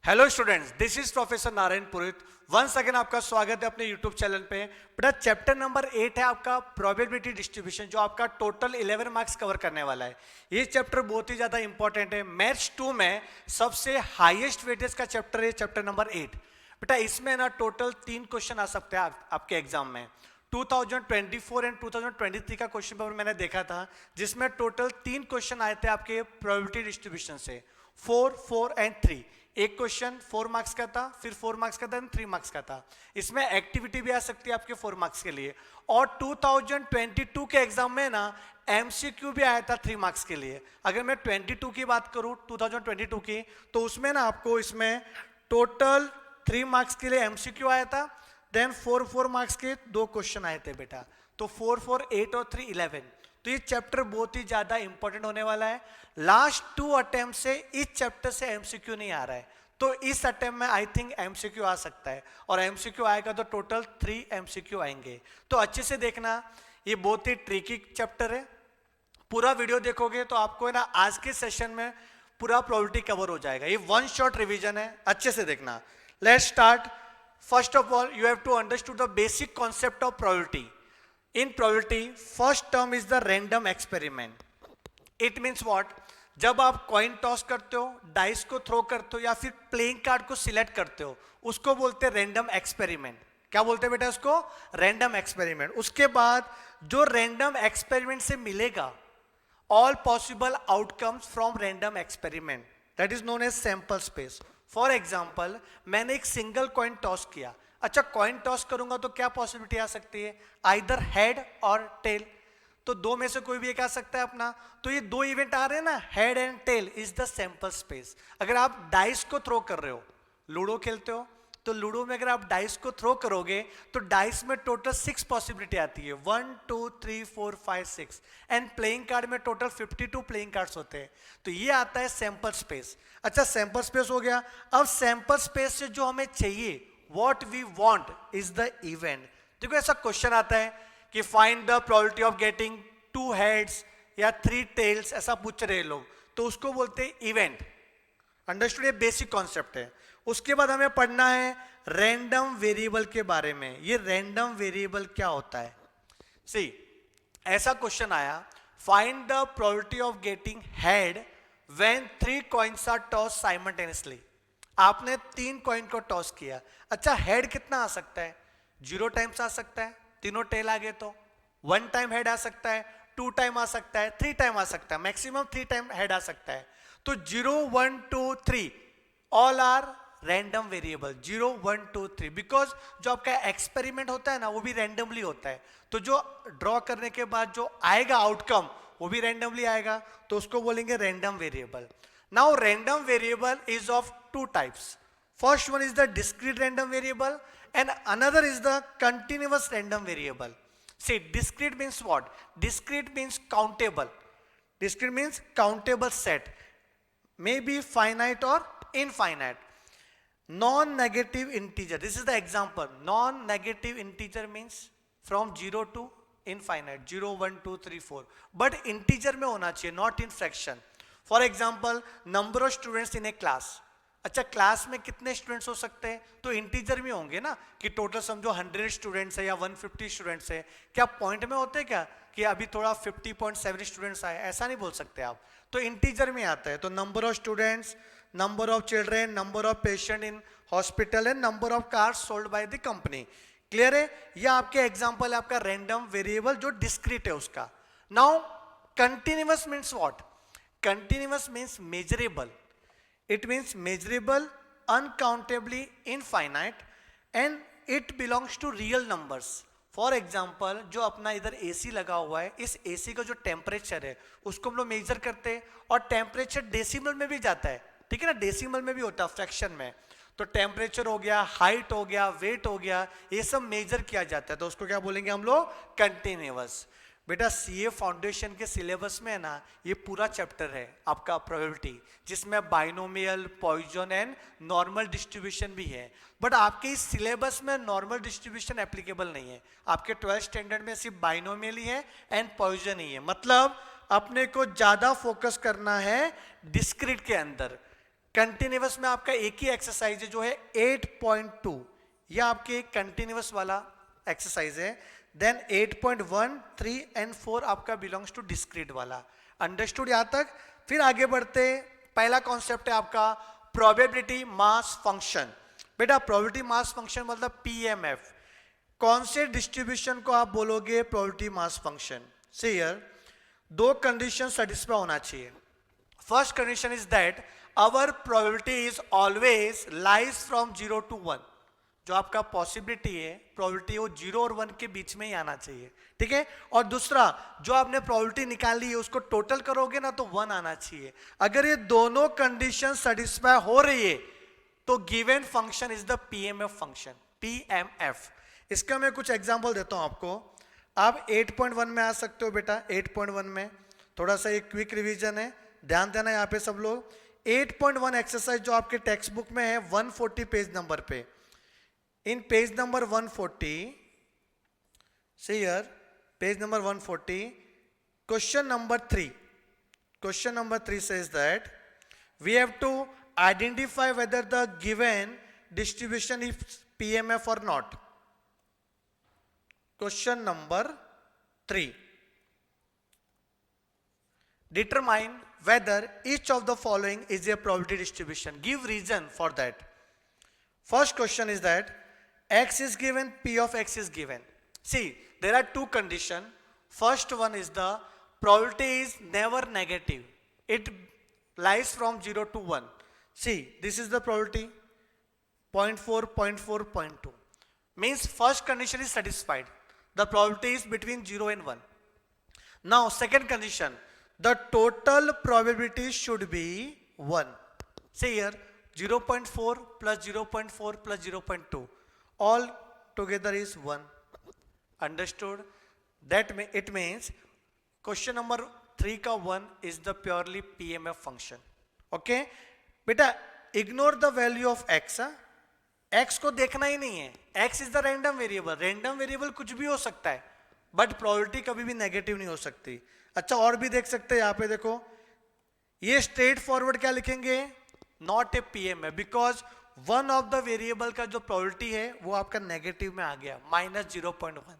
Hello students, this is professor Narayan Purohit. Once again आपका स्वागत है अपने यूट्यूब चैनल पे। बेटा चैप्टर नंबर 8 है आपका प्रोबेबिलिटी डिस्ट्रीब्यूशन, जो आपका टोटल 11 मार्क्स कवर करने वाला है। ये चैप्टर बहुत ही ज्यादा इंपॉर्टेंट है। मैथ्स 2 में सबसे हाईएस्ट वेटेज का चैप्टर है चैप्टर नंबर 8। बेटा इसमें ना टोटल 3 क्वेश्चन आ सकते हैं आपके एग्जाम में। 2024 एंड 2023 का क्वेश्चन पेपर मैंने देखा था, जिसमें टोटल 3 क्वेश्चन आए थे आपके प्रोबेबिलिटी डिस्ट्रीब्यूशन से, 4, 4 एंड 3। एक क्वेश्चन 4 मार्क्स का था, फिर 4 मार्क्स का था, 3 मार्क्स का था। इसमें एक्टिविटी भी आ सकती है आपके 4 मार्क्स के लिए। और 2022 के एग्जाम में ना एमसीक्यू भी आया था 3 मार्क्स के लिए। अगर मैं 22 की बात करूं 2022 की, तो उसमें ना आपको इसमें टोटल 3 मार्क्स के लिए एमसीक्यू आया था, देन 4 मार्क्स के 2 क्वेश्चन आए थे बेटा। तो 4, 8 और 3, 11। तो ये चैप्टर बहुत ही ज्यादा इंपॉर्टेंट होने वाला है। लास्ट 2 अटेम्प्ट से इस चैप्टर से एमसीक्यू नहीं आ रहा है, तो इस अटेम्प्ट में आई थिंक एमसीक्यू आ सकता है। और एमसीक्यू आएगा तो टोटल 3 एमसीक्यू आएंगे। तो अच्छे से देखना, ये बहुत ही ट्रिकी चैप्टर है। पूरा वीडियो देखोगे तो आपको है ना आज के सेशन में पूरा प्रोबेबिलिटी कवर हो जाएगा। ये वन शॉट रिवीजन है, अच्छे से देखना। Let's start. First of all you have to understood the basic concept of probability. In probability, first term is the random experiment. It means what? जब आप कॉइन टॉस करते हो, डाइस को throw करते हो या फिर प्लेइंग कार्ड को सिलेक्ट करते हो, उसको बोलते हैं रैंडम एक्सपेरिमेंट। क्या बोलते हैं बेटा उसको? Random experiment. उसके बाद जो रैंडम एक्सपेरिमेंट से मिलेगा, all possible outcomes from random experiment, that is known as sample space. For example, मैंने एक सिंगल कॉइन टॉस किया। अच्छा, कॉइन टॉस करूंगा तो क्या पॉसिबिलिटी आ सकती है? आइदर हेड और टेल। तो दो में से कोई भी एक आ सकता है अपना। तो ये 2 इवेंट आ रहे हैं ना, head and tail is the sample space. अगर आप डाइस को थ्रो कर रहे हो, लूडो खेलते हो, तो लूडो में अगर आप डाइस को थ्रो करोगे तो डाइस में टोटल 6 पॉसिबिलिटी आती है, 1 2 3 4 5 6। एंड प्लेइंग कार्ड में टोटल 52 प्लेइंग कार्ड्स होते हैं। तो ये आता है सैंपल स्पेस। अच्छा, सैंपल स्पेस हो गया। अब सैंपल स्पेस से जो हमें चाहिए, what we want is the event। देखो ऐसा क्वेश्चन आता है कि find the probability of getting 2 heads या 3 tails, ऐसा पूछ रहे लोग, तो उसको बोलते हैं इवेंट। अंडरस्टूड? ये बेसिक कॉन्सेप्ट है। उसके बाद हमें पढ़ना है रैंडम वेरिएबल के बारे में। ये रैंडम वेरिएबल क्या होता है? सी, ऐसा क्वेश्चन आया, find the probability of getting head when 3 coins are toss simultaneously. आपने 3 कॉइन को टॉस किया। अच्छा, हेड कितना आ सकता है? 0 टाइम्स आ सकता है, तीनों टेल आ गए तो 1 टाइम हेड आ सकता है, 2 टाइम आ सकता है, 3 टाइम आ सकता है, मैक्सिमम 3 टाइम हेड आ सकता है। तो 0 1 2 3 all are random variable. 0 1 2 3, because जो आपका एक्सपेरिमेंट होता है ना, वो भी रैंडमली होता है। तो जो ड्रॉ करने के बाद जो आएगा आउटकम, वो भी रैंडमली आएगा, तो उसको बोलेंगे random variable. Now random variable is of 2 types. First one is the discrete random variable and another is the continuous random variable. See, discrete means what? Discrete means countable. Discrete means countable set. May be finite or infinite. Non-negative integer. This is the example. Non-negative integer means from 0 to infinite. 0, 1, 2, 3, 4. But integer में होना चाहिए, not in fraction. For example, number of students in A class. अच्छा, class में कितने students हो सकते हैं? तो इंटीजर में होंगे ना, कि टोटल समझो 100 स्टूडेंट्स है या 150 स्टूडेंट्स है। क्या पॉइंट में होते हैं क्या कि अभी थोड़ा 50.7 स्टूडेंट्स आए? ऐसा नहीं बोल सकते आप। तो इंटीजर में आता है। तो number of students, number of children, number of patient in hospital and number of cars sold by the company. Clear है? यह आपके एग्जाम्पल है आपका रैंडम वेरिएबल जो डिस्क्रीट है उसका। Now continuous means what? Continuous means measurable. It means measurable, uncountably infinite, and it belongs to real numbers. For example, जो अपना इधर AC लगा हुआ है, इस AC का जो टेम्परेचर है उसको हम लोग मेजर करते हैं, और टेम्परेचर डेसिमल में भी जाता है। ठीक है ना, डेसिमल में भी होता है, फ्रैक्शन में। तो टेम्परेचर हो गया, हाइट हो गया, वेट हो गया, ये सब मेजर किया जाता है, तो उसको क्या बोलेंगे हम लोग? कंटिन्यूअस। बेटा सीए फाउंडेशन के सिलेबस में है ना, ये पूरा चैप्टर है आपका प्रोबेबिलिटी, जिसमें binomial, Poisson and normal distribution भी है। बट आपके इस सिलेबस में नॉर्मल डिस्ट्रीब्यूशन एप्लीकेबल नहीं है। आपके 12th स्टैंडर्ड में सिर्फ बाइनोमियल ही है एंड पॉइजन ही है। मतलब अपने को ज्यादा फोकस करना है डिस्क्रीट के अंदर। कंटिन्यूअस में आपका एक ही एक्सरसाइज है जो है 8.2, ये आपके कंटिन्यूअस वाला एक्सरसाइज है। देन 8.1, 3 एंड 4 आपका बिलोंग्स टू डिस्क्रीट वाला। अंडरस्टूड यहां तक? फिर आगे बढ़ते, पहला कॉन्सेप्ट है आपका प्रोबेबिलिटी मास फंक्शन। बेटा प्रोबेबिलिटी मास फंक्शन मतलब पीएमएफ। कौन से डिस्ट्रीब्यूशन को आप बोलोगे probability mass function? See here, दो कंडीशन सेटिस्फाई होना चाहिए। First condition is that our probability is always lies from 0 to 1। जो आपका पॉसिबिलिटी है, प्रोबेबिलिटी वो 0 और 1 के बीच में ही आना चाहिए, ठीक है। और दूसरा, जो आपने प्रोबेबिलिटी निकाली है उसको टोटल करोगे ना तो 1 आना चाहिए। अगर ये दोनों कंडीशन सेटिस्फाई हो रही है तो given function is the PMF function, PMF. इसका मैं कुछ एग्जांपल देता हूं आपको। आप 8.1 में आ सकते हो बेटा। 8.1 में थोड़ा सा एक क्विक रिवीजन है, ध्यान देना यहाँ पे सब लोग। 8.1 एक्सरसाइज जो आपके टेक्स्ट बुक में है 140 पेज नंबर पे। इन page number 140, see here, page number 140, question number 3, question number 3 says that we have to identify whether the given distribution is PMF or not. Question number 3, determine whether each of the following is a probability distribution. Give reason for that. First question is that x is given, p of x is given. See, there are two conditions. First one is the probability is never negative. It lies from 0 to 1. See, this is the probability 0.4, 0.4, 0.2. Means first condition is satisfied. The probability is between 0 and 1. Now second condition, the total probability should be 1. See here, 0.4 plus 0.4 plus 0.2 all together is 1. Understood? That it means question number 3 का 1 is the purely PMF function. Okay? बेटा ignore the value of x. x को देखना ही नहीं है। x is the random variable. random variable कुछ भी हो सकता है, बट प्रोबेबिलिटी कभी भी नेगेटिव नहीं हो सकती। अच्छा और भी देख सकते हैं, यहाँ पे देखो, ये स्ट्रेट फॉरवर्ड क्या लिखेंगे? Not a PMF, because one of the variable का जो प्रोबेबिलिटी है वो आपका नेगेटिव में आ गया, -0.1।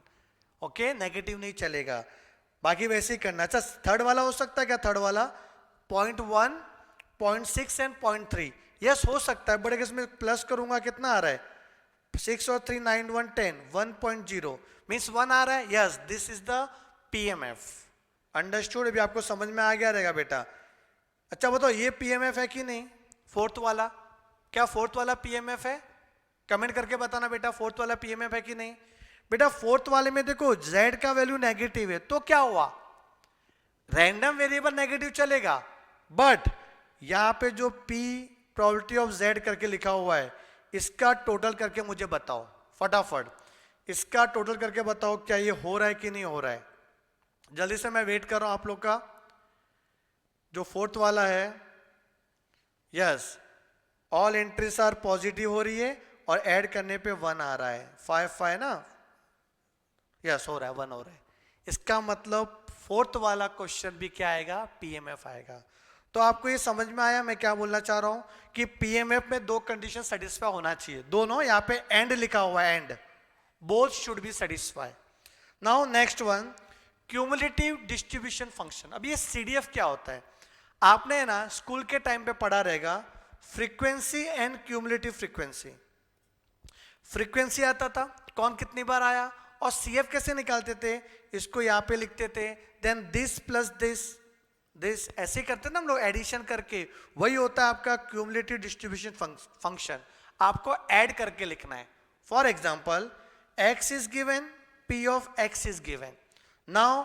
ओके, नेगेटिव नहीं चलेगा, बाकी वैसे ही करना। अच्छा थर्ड वाला हो सकता है क्या? थर्ड वाला 0.1, 0.6 एंड 0.3, यस हो सकता है, बट अगर इसमें प्लस करूंगा कितना आ रहा है? 6 और 3 9 1 10, 1.0 मीन्स 1 आ रहा है। Yes, this is the PMF. Understood? अभी आपको समझ में आ गया रहेगा बेटा। अच्छा बताओ ये पीएमएफ है कि नहीं? फोर्थ वाला, क्या फोर्थ वाला पीएमएफ है? कमेंट करके बताना बेटा, फोर्थ वाला पीएमएफ है कि नहीं। बेटा फोर्थ वाले में देखो z का वैल्यू नेगेटिव है, तो क्या हुआ? रैंडम वेरिएबल नेगेटिव चलेगा, बट यहां पे जो p प्रोबेबिलिटी ऑफ z करके लिखा हुआ है, इसका टोटल करके मुझे बताओ फटाफट। इसका टोटल करके बताओ क्या ये हो रहा है कि नहीं हो रहा है। जल्दी से मैं वेट कर रहा हूं आप लोग का। जो फोर्थ वाला है, yes, all entries are positive हो रही है और ऐड करने पे 1 आ रहा है, 5 ना, यस हो रहा है, 1 हो रहा है। इसका मतलब फोर्थ वाला क्वेश्चन भी क्या आएगा? पीएमएफ आएगा। तो आपको ये समझ में आया मैं क्या बोलना चाह रहा हूं कि पीएमएफ में दो कंडीशन सेटिस्फाई होना चाहिए, दोनों। यहाँ पे एंड लिखा हुआ है, and, both should be satisfy. Now next one, cumulative distribution function. अब ये सीडीएफ क्या होता है? आपने ना स्कूल के टाइम पे पढ़ा रहेगा, frequency and cumulative frequency. Frequency आता था, कौन कितनी बार आया, और सीएफ कैसे निकालते थे? इसको यहाँ पे लिखते थे, then this plus this, this, ऐसे करते ना हम लोग एडिशन करके, वही होता है आपका क्यूमुलेटिव डिस्ट्रीब्यूशन फंक्शन। आपको ऐड करके लिखना है। For example, x is given, p of x is given. Now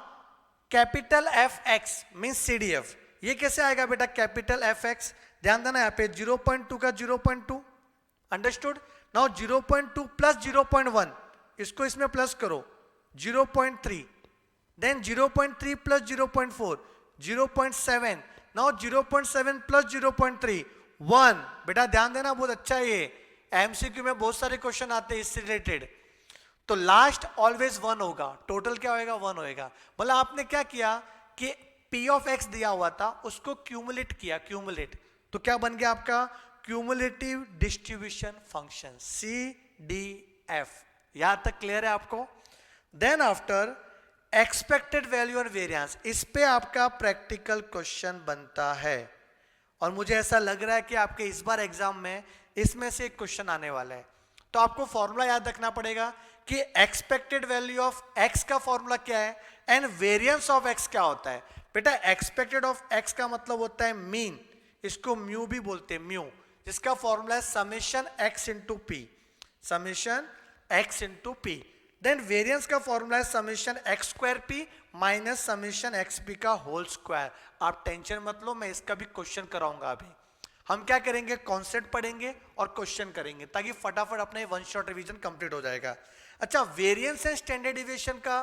capital F x means CDF, ये कैसे आएगा बेटा? कैपिटल एफ एक्स, ध्यान देना यहाँ पे 0.2 का 0.2, अंडरस्टूड। नाउ 0.2 प्लस 0.1, इसको इसमें प्लस करो, 0.3, देन 0.3 प्लस 0.4, 0.7, नाउ 0.7 प्लस 0.3, 1। बेटा ध्यान देना, बहुत अच्छा है ये, एमसीक्यू में बहुत सारे क्वेश्चन आते हैं इससे रिलेटेड। तो लास्ट ऑलवेज 1 होगा, टोटल क्या होएगा? 1 होएगा। मतलब आपने क्या किया कि p ऑफ x दिया हुआ था, उसको क्यूमुलेट किया, क्यूमुलेट, तो क्या बन गया आपका क्यूमुलेटिव डिस्ट्रीब्यूशन फंक्शन CDF। यहां तक क्लियर है आपको? देन आफ्टर एक्सपेक्टेड वैल्यू और वेरिएंस, इस पे आपका प्रैक्टिकल क्वेश्चन बनता है और मुझे ऐसा लग रहा है कि आपके इस बार एग्जाम में इसमें से एक क्वेश्चन आने वाला है। तो आपको फॉर्मूला याद रखना पड़ेगा कि एक्सपेक्टेड वैल्यू ऑफ एक्स का फॉर्मूला क्या है एंड वेरिएंस ऑफ एक्स क्या होता है। बेटा एक्सपेक्टेड ऑफ एक्स का मतलब होता है मीन, इसको म्यू भी बोलते हैं, म्यू, जिसका फॉर्मूला है summation x into p, summation x into p. Then variance का फॉर्मूला है summation x square p minus summation x p का होल स्क्वायर। आप टेंशन मत लो, मैं इसका भी क्वेश्चन कराऊंगा। अभी हम क्या करेंगे, कॉन्सेप्ट पढ़ेंगे और क्वेश्चन करेंगे ताकि फटाफट अपने वन शॉट रिवीजन कंप्लीट हो जाएगा। अच्छा, वेरिएंस एंड स्टैंडर्ड डिविएशन का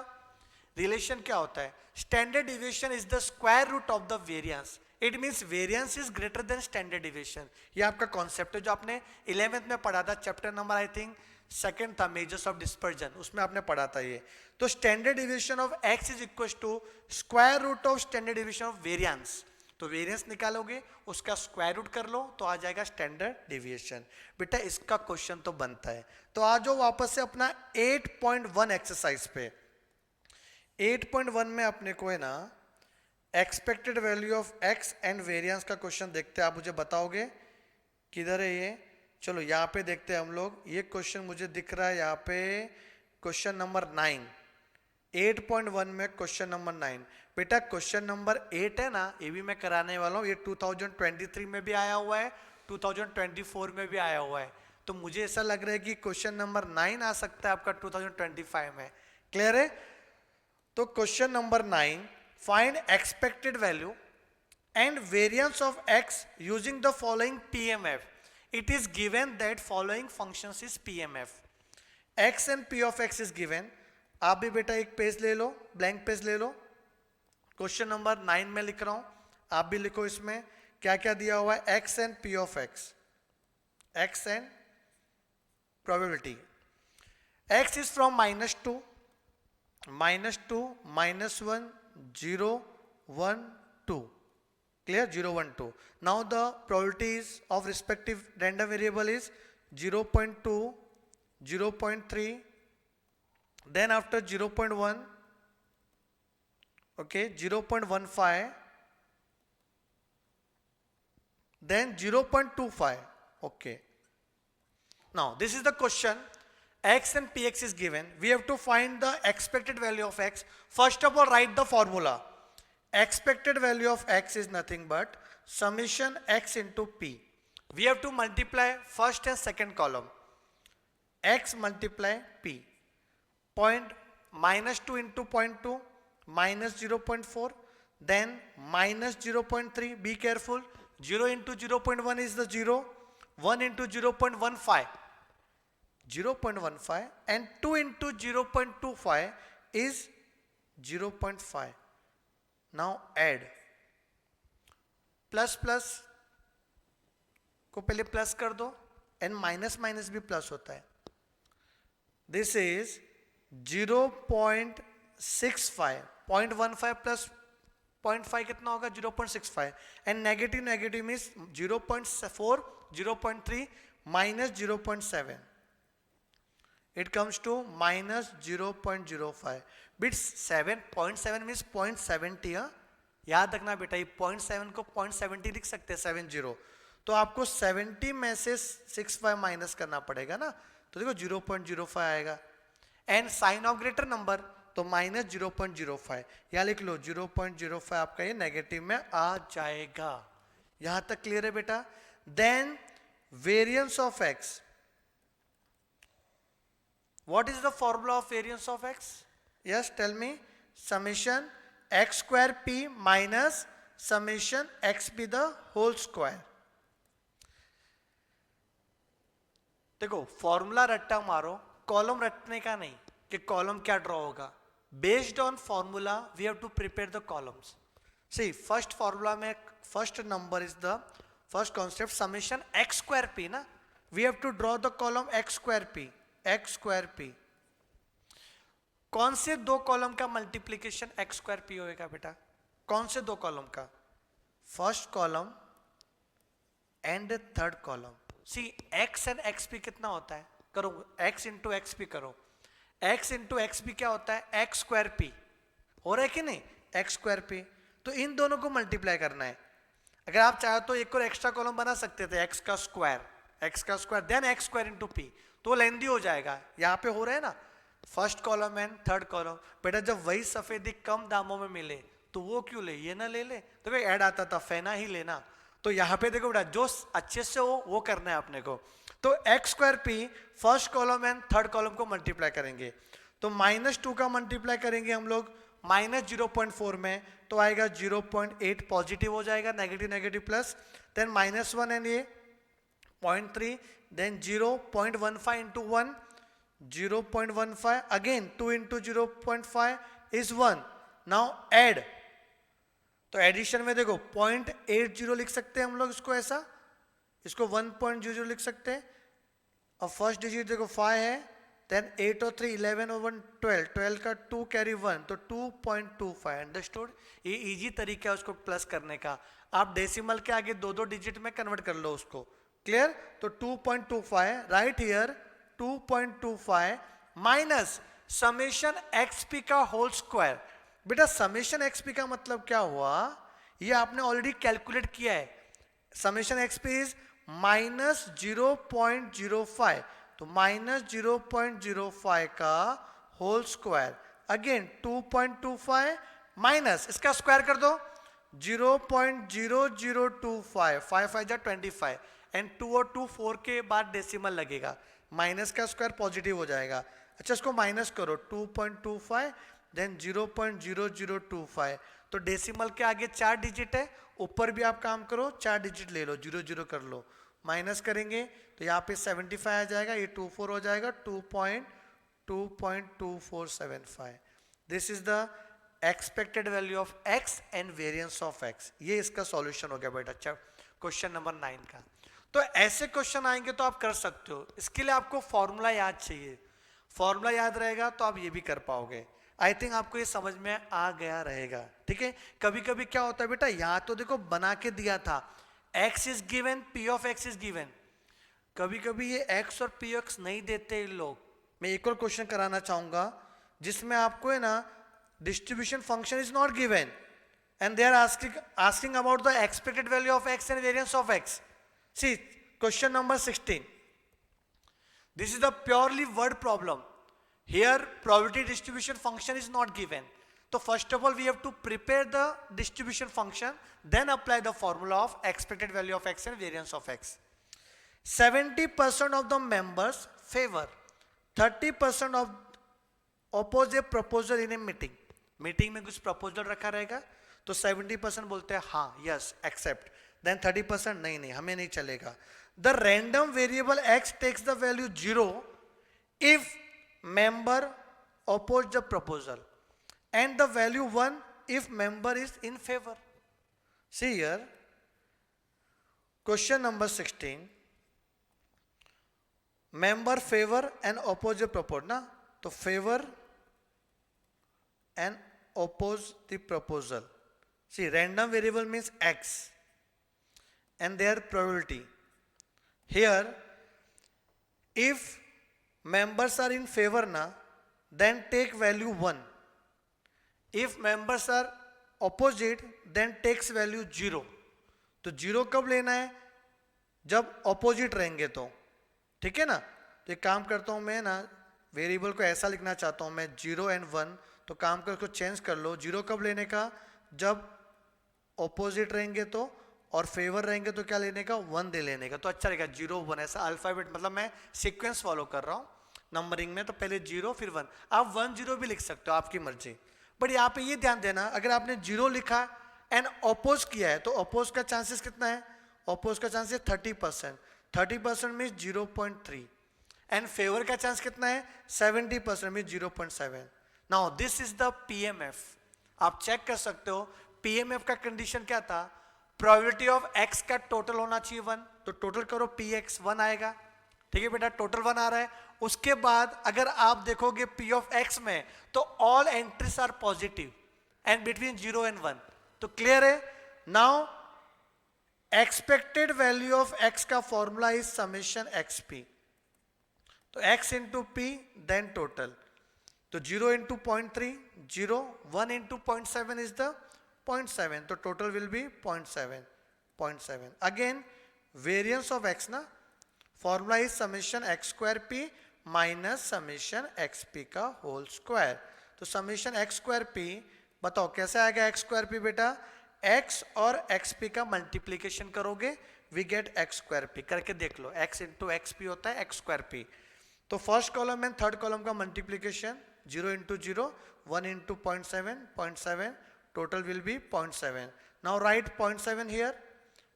रिलेशन क्या होता है? Standard deviation is the square root of the variance, it means variance is greater than standard deviation. ये आपका कॉन्सेप्ट है जो आपने 11th में पढ़ा था, chapter number I think second था, मेजर्स ऑफ डिस्पर्जन, उसमें आपने पढ़ा था ये। तो standard deviation of x is equal to square root of standard deviation of variance. तो वेरिएंस निकालोगे, उसका स्क्वायर रूट कर लो तो आ जाएगा स्टैंडर्ड डिविएशन। बेटा इसका क्वेश्चन तो बनता है। तो आ जाओ वापस से अपना 8.1 एक्सरसाइज पे। 8.1 में अपने को है ना expected value of x and variance का क्वेश्चन देखते हैं। आप मुझे बताओगे किधर है ये? चलो यहाँ पे देखते हैं हम लोग। ये क्वेश्चन मुझे दिख रहा है यहाँ पे, क्वेश्चन नंबर 9, 8.1 में क्वेश्चन नंबर 9। बेटा क्वेश्चन नंबर 8 है ना, ये भी मैं कराने वाला हूँ। ये 2023 में भी आया हुआ है, 2024 में भी आया हुआ है। तो मुझे ऐसा लग रहा है कि क्वेश्चन नंबर 9 आ सकता है आपका 2025 में। क्लियर है? तो question number 9, find expected value and variance of x using the following PMF. It is given that following functions is PMF. X and P of X is given. आप भी बेटा एक पेज ले लो, ब्लैंक पेज ले लो। Question number 9 में लिख रहा हूं, आप भी लिखो इसमें क्या क्या दिया हुआ है। X and P of X, X and probability. X is from -2, -2, -1, 0, 1, 2. Clear? 0, 1, 2. Now the probabilities of respective random variable is 0.2, 0.3, then after 0.1, okay, 0.15, then 0.25. Okay. Now this is the question. X and Px is given. We have to find the expected value of x. First of all, write the formula. Expected value of x is nothing but summation x into p. We have to multiply first and second column. X multiply p. Point -2 into 0.2 minus 0.4, then minus 0.3. Be careful. 0 into 0.1 is the 0. 1 into 0.15. 0.15 and 2 into 0.25 is 0.5. Now add. Plus plus को पहले plus कर दो and minus minus भी plus होता है। This is 0.65, 0.15 plus 0.5 कितना होगा? 0.65 and negative negative means 0.4, 0.3 minus 0.7, it comes to minus 0.05. Bits 7.7 means 0.70। याद रखना बेटा, ये 0.7 को 0.70 लिख सकते हैं, 70। तो आपको 70 में से 65 माइनस करना पड़ेगा ना, तो देखो 0.05 आएगा। And sign of greater number तो माइनस 0.05, यहाँ लिख लो 0.05 आपका ये नेगेटिव में आ जाएगा। यहां तक क्लियर है बेटा? Then variance of x. What is the formula of variance of x? Yes, tell me. Summation x square p minus summation x p the whole square. देखो फॉर्मूला रट्टा मारो, कॉलम रटने का नहीं कि कॉलम क्या ड्रॉ होगा। Based on formula we have to prepare the columns. See first formula में first number is the first concept summation x square p ना, we have to draw the column x square p, x square p. कौन से दो column का multiplication x square P होएगा बेटा? कौन से दो कॉलम का? First column and third column. See x and x p कितना होता है, करो एक्स इंटू एक्स पी करो, एक्स इंटू एक्स पी क्या होता है, एक्स स्क्वायर पी, हो रहा है कि नहीं, एक्स स्क्वायर पी। तो इन दोनों को मल्टीप्लाई करना है। अगर आप चाहो तो एक और एक्स्ट्रा कॉलम बना सकते थे, एक्स का square then x square into p, तो लेंदी हो जाएगा। यहाँ पे हो रहा है ना first column and third column. बेटा जब वही सफेदी कम दामों में मिले तो वो क्यों ले, ये ना ले ले, तो भाई ऐड आता था फेना ही लेना। तो यहाँ पे देखो बेटा जो अच्छे से हो वो करना है अपने को। तो x square P first column and third column को मल्टीप्लाई करेंगे, तो -2 का मल्टीप्लाई करेंगे हम लोग -0.4 में, तो आएगा 0.8 पॉजिटिव हो जाएगा, negative negative plus, then -1 and ये 0.3, then 0.15 into 1 0.15, again 2 into 0.5 is 1। Now add, तो एडिशन में देखो 0.80 लिख सकते हैं हम लोग इसको, ऐसा इसको 1.00 लिख सकते हैं। अब फर्स्ट डिजिट देखो 5 है, देन 8 और 3 11 और 1 12, 12 का 2 कैरी 1, तो 2.25। अंडरस्टूड, ये इजी तरीका है उसको प्लस करने का। आप डेसिमल के आगे दो डिजिट में कन्वर्ट कर लो उसको, क्लियर। तो 2.25 right here, 2.25 minus summation XP का होल स्क्वायर। बेटा समेशन एक्सपी का मतलब क्या हुआ, ये आपने ऑलरेडी कैलकुलेट किया है। समेशन एक्सपी इज -0.05, तो -0.05 का होल स्क्वायर, अगेन 2.25 माइनस इसका स्क्वायर कर दो 0.0025, 5 5 जा 25, एंड 2 और 2 4 के बाद डेसिमल लगेगा, माइनस का स्क्वायर पॉजिटिव हो जाएगा। अच्छा इसको माइनस करो 2.25 देन 0.0025, तो डेसिमल के आगे 4 डिजिट है, ऊपर भी आप काम करो 4 डिजिट ले लो, 0 0 कर लो, माइनस करेंगे तो यहाँ पे 75 आ जाएगा, ये 24 हो जाएगा, 2.2475। This is the expected value of x and variance of x। ये इसका सॉल्यूशन हो गया बेटा क्वेश्चन नंबर 9 का। तो ऐसे क्वेश्चन आएंगे तो आप कर सकते हो, इसके लिए आपको फॉर्मूला याद चाहिए, फॉर्मूला याद रहेगा तो आप ये भी कर पाओगे। आई थिंक आपको ये समझ में आ गया रहेगा, ठीक है। कभी कभी क्या होता है बेटा, यहाँ तो देखो बना के दिया था x is given, p of x is given, कभी कभी ये x और p ऑफ x नहीं देते इन लोग। मैं एक और क्वेश्चन कराना चाहूंगा जिसमें आपको है ना distribution function is not given and they are asking about the expected value of x and variance of x। See question number 16, this is the purely word problem. Here probability distribution function is not given. So first of all we have to prepare the distribution function, then apply the formula of expected value of x and variance of x. 70% of the members favor, 30% of oppose a proposal in a meeting. Meeting में कुछ proposal रखा रहेगा तो 70% बोलते हैं हाँ yes accept, then 30% नहीं हमें नहीं चलेगा। The random variable x takes the value 0 if member oppose the proposal and the value 1 if member is in favor. See here, question number 16, member favor and oppose the proposal ना, तो favor and oppose the proposal. See random variable means x and their probability. Here if members are in favor na, then take value 1, if members are opposite then takes value 0। तो 0 कब लेना है, जब opposite रहेंगे तो, ठीक है ना। तो एक काम करता हूं मैं ना, वेरिएबल को ऐसा लिखना चाहता हूं मैं 0 एंड 1, तो काम कर उसको चेंज कर लो। 0 कब लेने का, जब opposite रहेंगे तो, और फेवर रहेंगे तो क्या लेने का, 1 दे लेने का, तो अच्छा रहेगा 0 1, ऐसा अल्फाबेट, मतलब मैं सीक्वेंस फॉलो कर रहा हूँ नंबरिंग में, तो पहले 0 फिर 1, आप 1 0 भी लिख सकते हो आपकी मर्जी। बट यहाँ पे ये ध्यान देना, अगर आपने 0 लिखा एंड अपोज किया है तो अपोज का चांसेस कितना है, अपोज का चांसेस 30%, 30% मीन 0.3, एंड फेवर का चांस कितना है 70% mean 0.7। Now this is the PMF, आप चेक कर सकते हो पीएमएफ का कंडीशन क्या था, प्रोबेबिलिटी ऑफ x का टोटल होना चाहिए 1, तो टोटल करो px 1 आएगा, ठीक है बेटा, टोटल 1 आ रहा है। उसके बाद अगर आप देखोगे p ऑफ x में तो all entries are positive and between 0 and 1, तो क्लियर है। Now expected value of x का formula is summation x p, तो x into p then total, तो 0 इंटू 0.3 0, 1 इंटू 0.7 इज द 0.7, तो total will be 0.7. Again variance of x ना, formula is summation x square p minus summation x p का whole square, तो summation x square p, बताओ कैसे आएगा x square p बेटा, x और x p का मल्टीप्लीकेशन करोगे we get x square p, करके देख लो, x इंटू एक्स पी होता है एक्स स्क्वायर पी, तो first column and third column का multiplication 0 into 0, 1 into 0.7, total will be 0.7. Now write 0.7 here,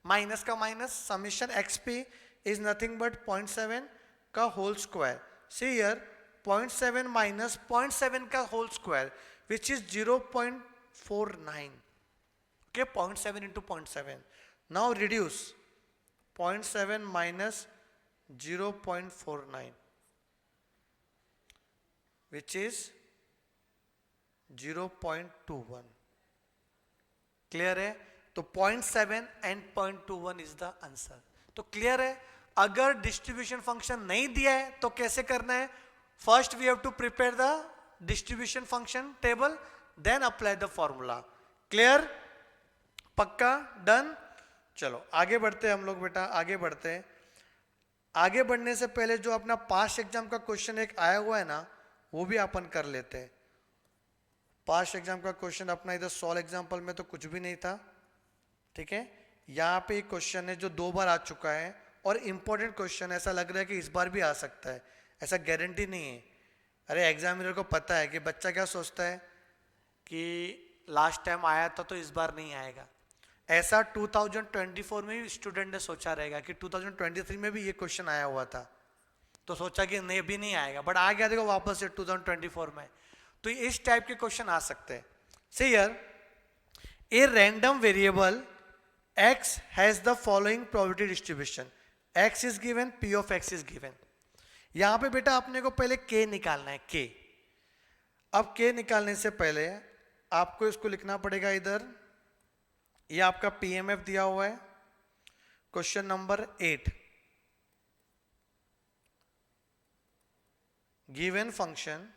minus का minus, summation x p is nothing but 0.7 का whole square, see here 0.7 minus 0.7 का whole square which is 0.49, okay, 0.7 into 0.7. Now reduce 0.7 minus 0.49, which is 0.21. Clear है? तो 0.7 and 0.21 is the answer. तो clear है? अगर distribution function नहीं दिया है तो कैसे करना है? First we have to prepare the distribution function table, then apply the formula. Clear? पक्का? डन? चलो आगे बढ़ते हैं हम लोग बेटा, आगे बढ़ते हैं. आगे बढ़ने से पहले जो अपना पास्ट एग्जाम का क्वेश्चन एक आया हुआ है ना, वो भी अपन कर लेते हैं. पास्ट एग्जाम का क्वेश्चन अपना इधर सॉल्व एग्जाम्पल में तो कुछ भी नहीं था, ठीक है. यहाँ पे एक क्वेश्चन है जो 2 बार आ चुका है और इंपॉर्टेंट क्वेश्चन, ऐसा लग रहा है कि इस बार भी आ सकता है, ऐसा गारंटी नहीं है. अरे एग्जामिनर को पता है कि बच्चा क्या सोचता है कि लास्ट टाइम आया था तो इस बार नहीं आएगा. ऐसा 2024 में भी स्टूडेंट ने सोचा रहेगा कि 2023 में भी ये क्वेश्चन आया हुआ था, तो सोचा कि नहीं भी नहीं आएगा, बट आ गया देखो वापस से 2024 में. तो इस टाइप के क्वेश्चन आ सकते हैं. See here, a random variable x has the following probability distribution, x is given, p of x is given. यहां पे बेटा अपने को पहले k निकालना है, k. अब k निकालने से पहले आपको इसको लिखना पड़ेगा इधर, ये आपका पीएमएफ दिया हुआ है, question number 8. Given function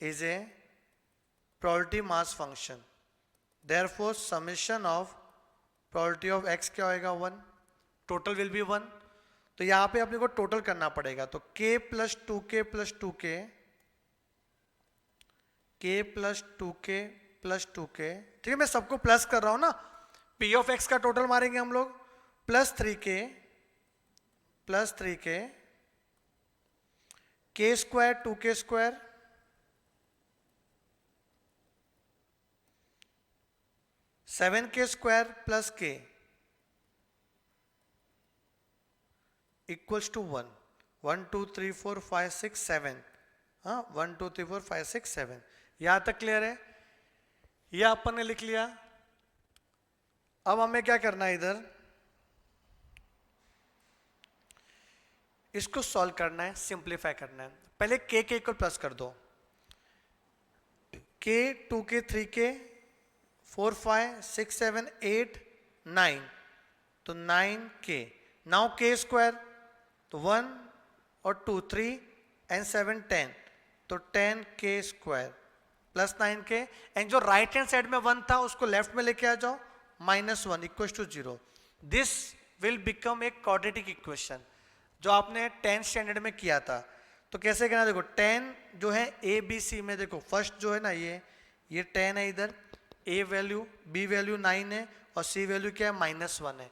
is a probability mass function, therefore summation of probability of x क्या होएगा 1, total will be 1. तो यहाँ पे अपने को टोटल करना पड़ेगा, तो k plus 2k plus 2k, k plus 2k plus 2k, ठीक है, मैं सबको प्लस कर रहा हूं ना. p ऑफ x का टोटल मारेंगे हम लोग, plus 3k k square 2k square, seven के स्क्वायर प्लस के इक्वल्स टू 1. 1 2 3 4 5 6 7, हाँ 1 2 3 4 5 6 7. यहां तक क्लियर है? यह अपन ने लिख लिया. अब हमें क्या करना है, इधर इसको सॉल्व करना है, सिंप्लीफाई करना है. पहले के को प्लस कर दो, के 2k 3k 4 5 6 7 8 9, तो 9k. नाउ k स्क्वायर, तो 1 और 2 3 एंड 7 10, तो 10k square plus 9k. And जो राइट हैंड साइड में 1 था उसको लेफ्ट में लेके आ जाओ, -1 equal to 0. This will become a quadratic equation जो आपने 10th स्टैंडर्ड में किया था. तो कैसे करना, देखो 10 जो है ए बी सी में, देखो फर्स्ट जो है ना ये 10 है, इधर a वैल्यू, b वैल्यू 9 है और c वैल्यू क्या है -1 है.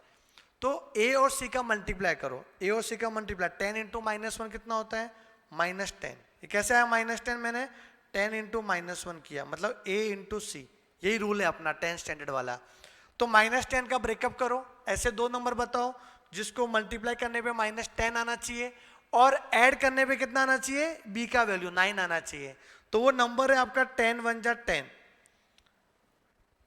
तो a और c का मल्टीप्लाई करो, a और c का मल्टीप्लाई 10 इंटू -1 कितना होता है -10. ये कैसे आया -10, मैंने 10 इंटू -1 किया, मतलब a इंटू सी, यही रूल है अपना 10th स्टैंडर्ड वाला. तो -10 का ब्रेकअप करो, ऐसे 2 नंबर बताओ जिसको मल्टीप्लाई करने पे -10 आना चाहिए और ऐड करने पे कितना आना चाहिए, b का वैल्यू 9 आना चाहिए. तो वो नंबर है आपका 10 1 जा 10.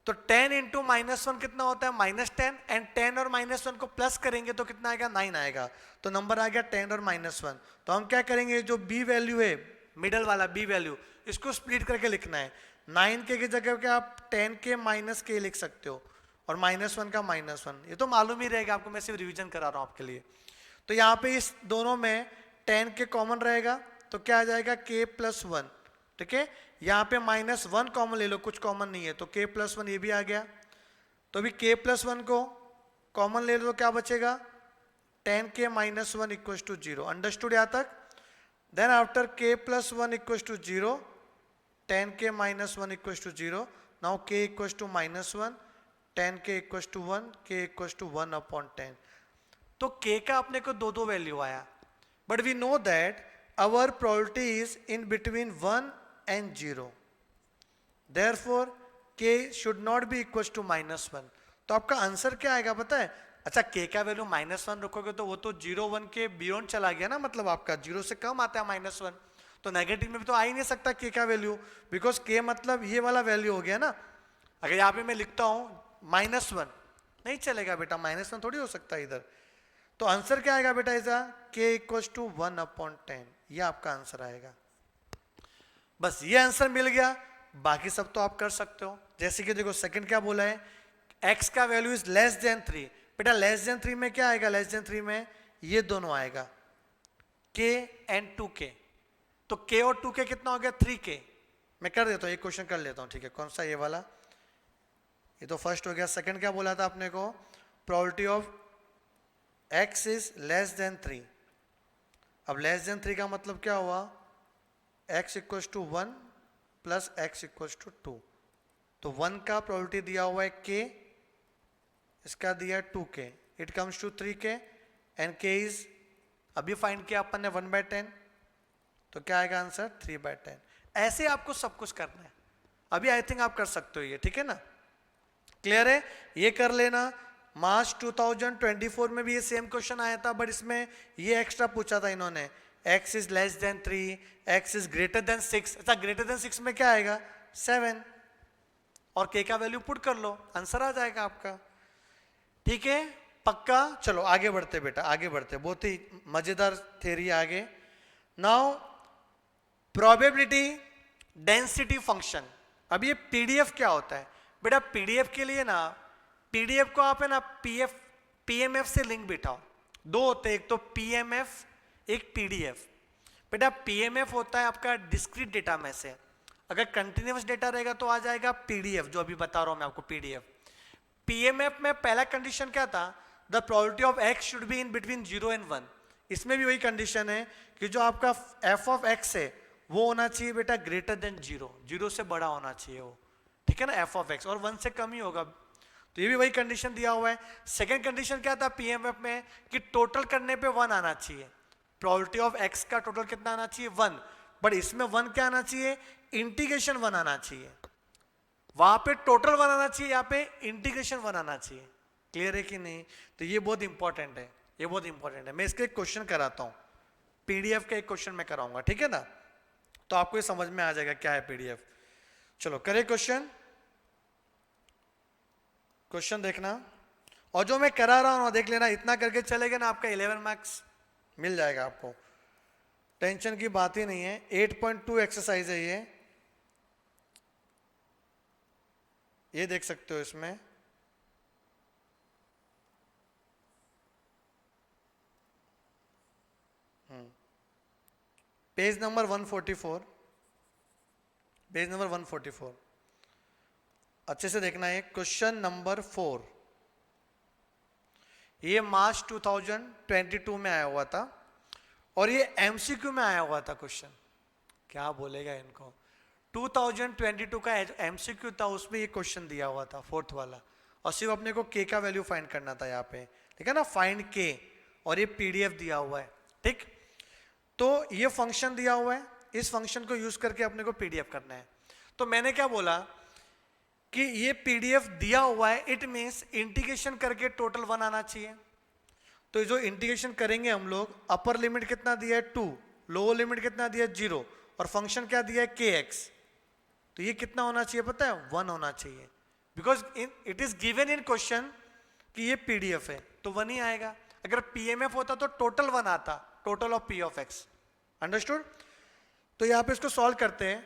तो 10 इंटू -1 कितना होता है -10, एंड 10 और -1 को प्लस करेंगे तो कितना आएगा 9 आएगा. तो नंबर आ गया 10 और -1. तो हम क्या करेंगे, जो b वैल्यू है मिडल वाला b वैल्यू, इसको स्प्लिट करके लिखना है. 9k की जगह पे आप 10k -k लिख सकते हो और -1 का -1, ये तो मालूम ही रहेगा आपको, मैं सिर्फ रिवीजन करा रहा हूँ आपके लिए। तो यहाँ पे इस दोनों में 10 के कॉमन रहेगा तो क्या आ जाएगा k+1, ठीक है। यहाँ पे -1 कॉमन ले लो, कुछ कॉमन नहीं है तो k+1 ये भी आ गया। तो अभी k+1 को कॉमन ले लो तो क्या बचेगा 10k - 1 = 0। अंडरस्टूड यहाँ तक? Then after k+1 = 0, 10k - 1 = 0, now k = -1, 10k = 1, k = 1/10। तो k का अपने को दो वैल्यू आया, but we know that our probability is in between 1 and 0, therefore k should not be equal to -1। तो आपका आंसर क्या आएगा पता है? अच्छा, k का वैल्यू -1 रखोगे तो वो तो 0 1 के बियॉन्ड चला गया ना, मतलब आपका 0 से कम आता है -1, तो नेगेटिव में भी तो आ ही नहीं सकता k का वैल्यू, बिकॉज k मतलब ये वाला वैल्यू हो गया ना। अगर यहाँ पे मैं लिखता हूँ -1, नहीं चलेगा बेटा, -1 थोड़ी हो सकता है इधर। तो आंसर क्या आएगा बेटा ऐसा k = 1/10, ये आपका आंसर आएगा। बस ये आंसर मिल गया, बाकी सब तो आप कर सकते हो। जैसे कि देखो सेकंड क्या बोला है, x का वैल्यू इज <3। बेटा <3 में क्या आएगा, <3 में ये दोनों आएगा k and 2k, तो k और 2k कितना हो गया 3k। मैं कर देता हूँ, एक क्वेश्चन कर लेता हूँ, ठीक है। कौन सा, ये वाला, ये तो फर्स्ट हो गया। सेकंड क्या बोला था आपने को, प्रोबेबिलिटी ऑफ x इज <3। अब <3 का मतलब क्या हुआ, x = 1 + x = 2, तो 1 का प्रोबेबिलिटी दिया हुआ है k, इसका दिया 2k, it comes to 3k and k is अभी फाइंड किया अपन ने 1/10, तो क्या आएगा आंसर 3/10। ऐसे आपको सब कुछ करना है, अभी आई थिंक आप कर सकते हो ये, ठीक है ना, क्लियर है? ये कर लेना। मार्च 2024 में भी ये सेम क्वेश्चन आया था, बट इसमें ये एक्स्ट्रा पूछा था इन्होंने, x is <3, x is greater 6। अच्छा, ग्रेटर 6 में क्या आएगा 7, और k का वैल्यू पुट कर लो, आंसर आ जाएगा आपका, ठीक है, पक्का। चलो आगे बढ़ते बेटा, आगे बढ़ते, बहुत ही मजेदार थ्योरी आगे। Now probability density function. अब ये पीडीएफ क्या होता है बेटा, पीडीएफ के लिए ना, पीडीएफ को आप है ना पीएमएफ से लिंक बिठाओ, दो होते हैं, एक तो पीएमएफ, एक पीडीएफ। बेटा पीएमएफ होता है आपका डिस्क्रीट डेटा में से, अगर कंटिन्यूअस डेटा रहेगा तो आ जाएगा पीडीएफ, जो अभी बता रहा हूं मैं आपको पीडीएफ। पीएमएफ में पहला कंडीशन क्या था, the probability of x should be in between 0 and 1। इसमें भी वही कंडीशन है कि जो आपका f of x है वो होना चाहिए बेटा ग्रेटर देन 0, 0 से बड़ा होना चाहिए वो, ठीक है ना, f of x, और 1 से कम ही होगा, तो ये भी वही कंडीशन दिया हुआ है। सेकंड कंडीशन क्या था पीएमएफ में, कि टोटल करने पे 1 आना चाहिए, प्रोबेबिलिटी ऑफ x का टोटल कितना आना चाहिए 1, बट इसमें 1 क्या आना चाहिए, इंटीग्रेशन 1 आना चाहिए, वहां पे टोटल 1 आना चाहिए, यहाँ पे इंटीग्रेशन 1 आना चाहिए। क्लियर है कि नहीं? तो ये बहुत इंपॉर्टेंट है, ये बहुत इंपॉर्टेंट है। मैं इसके एक क्वेश्चन कराता हूँ, पीडीएफ का एक क्वेश्चन मैं कराऊंगा, ठीक है ना, तो आपको ये समझ में आ जाएगा क्या है पीडीएफ। चलो करे क्वेश्चन, क्वेश्चन देखना, और जो मैं करा रहा हूँ देख लेना, इतना करके चलेगा ना आपका 11 मार्क्स मिल जाएगा आपको, टेंशन की बात ही नहीं है। 8.2 एक्सरसाइज है ये देख सकते हो इसमें, पेज नंबर 144, पेज नंबर 144 अच्छे से देखना है। क्वेश्चन नंबर 4, ये मार्च 2022 में आया हुआ था, और ये एमसीक्यू में आया हुआ था क्वेश्चन, क्या बोलेगा इनको, 2022 का एमसीक्यू था, उसमें ये क्वेश्चन दिया हुआ था 4th वाला, और सिर्फ अपने को के का वैल्यू फाइंड करना था यहाँ पे, ठीक है ना, फाइंड के, और ये पीडीएफ दिया हुआ है, ठीक। तो ये फंक्शन दिया हुआ है, इस फंक्शन को यूज करके अपने को पीडीएफ करना है। तो मैंने क्या बोला कि ये पीडीएफ दिया हुआ है, इट मींस इंटीग्रेशन करके टोटल 1 आना चाहिए। तो जो इंटीग्रेशन करेंगे हम लोग, अपर लिमिट कितना दिया है 2, लोअर लिमिट कितना दिया है 0, और फंक्शन क्या दिया है kx, तो ये कितना होना चाहिए पता है 1 होना चाहिए, because it is given in question कि ये पीडीएफ है, तो 1 ही आएगा। अगर पीएमएफ होता तो टोटल 1 आता, total of P of x, understood. तो यहाँ पे इसको सॉल्व करते हैं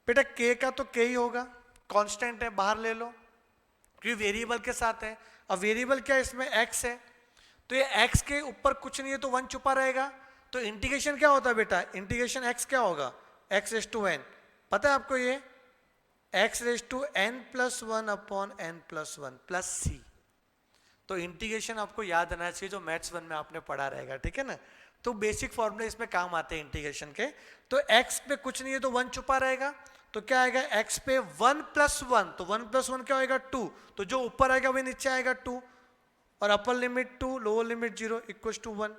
बेटा, k का तो k ही होगा, कांस्टेंट है, बाहर ले लो, क्योंकि वेरिएबल के साथ है। अब वेरिएबल क्या है, इसमें x है, तो ये x के ऊपर कुछ नहीं है तो 1 छुपा रहेगा। तो इंटीग्रेशन क्या होता है बेटा, इंटीग्रेशन x क्या होगा, x रेज टू n, पता है आपको ये x raise to n plus 1 upon n plus 1 plus c। तो इंटीग्रेशन आपको याद आना चाहिए, जो मैथ्स 1 में आपने पढ़ा रहेगा, ठीक है ना। तो बेसिक फॉर्मूले इसमें काम आते हैं इंटीग्रेशन के। तो x पे कुछ नहीं है तो 1 छुपा रहेगा, तो क्या आएगा x पे 1 प्लस 1, तो 1 प्लस 1 क्या होगा 2, तो जो ऊपर आएगा वही नीचे आएगा 2, और upper limit 2 lower limit 0 equal to 1।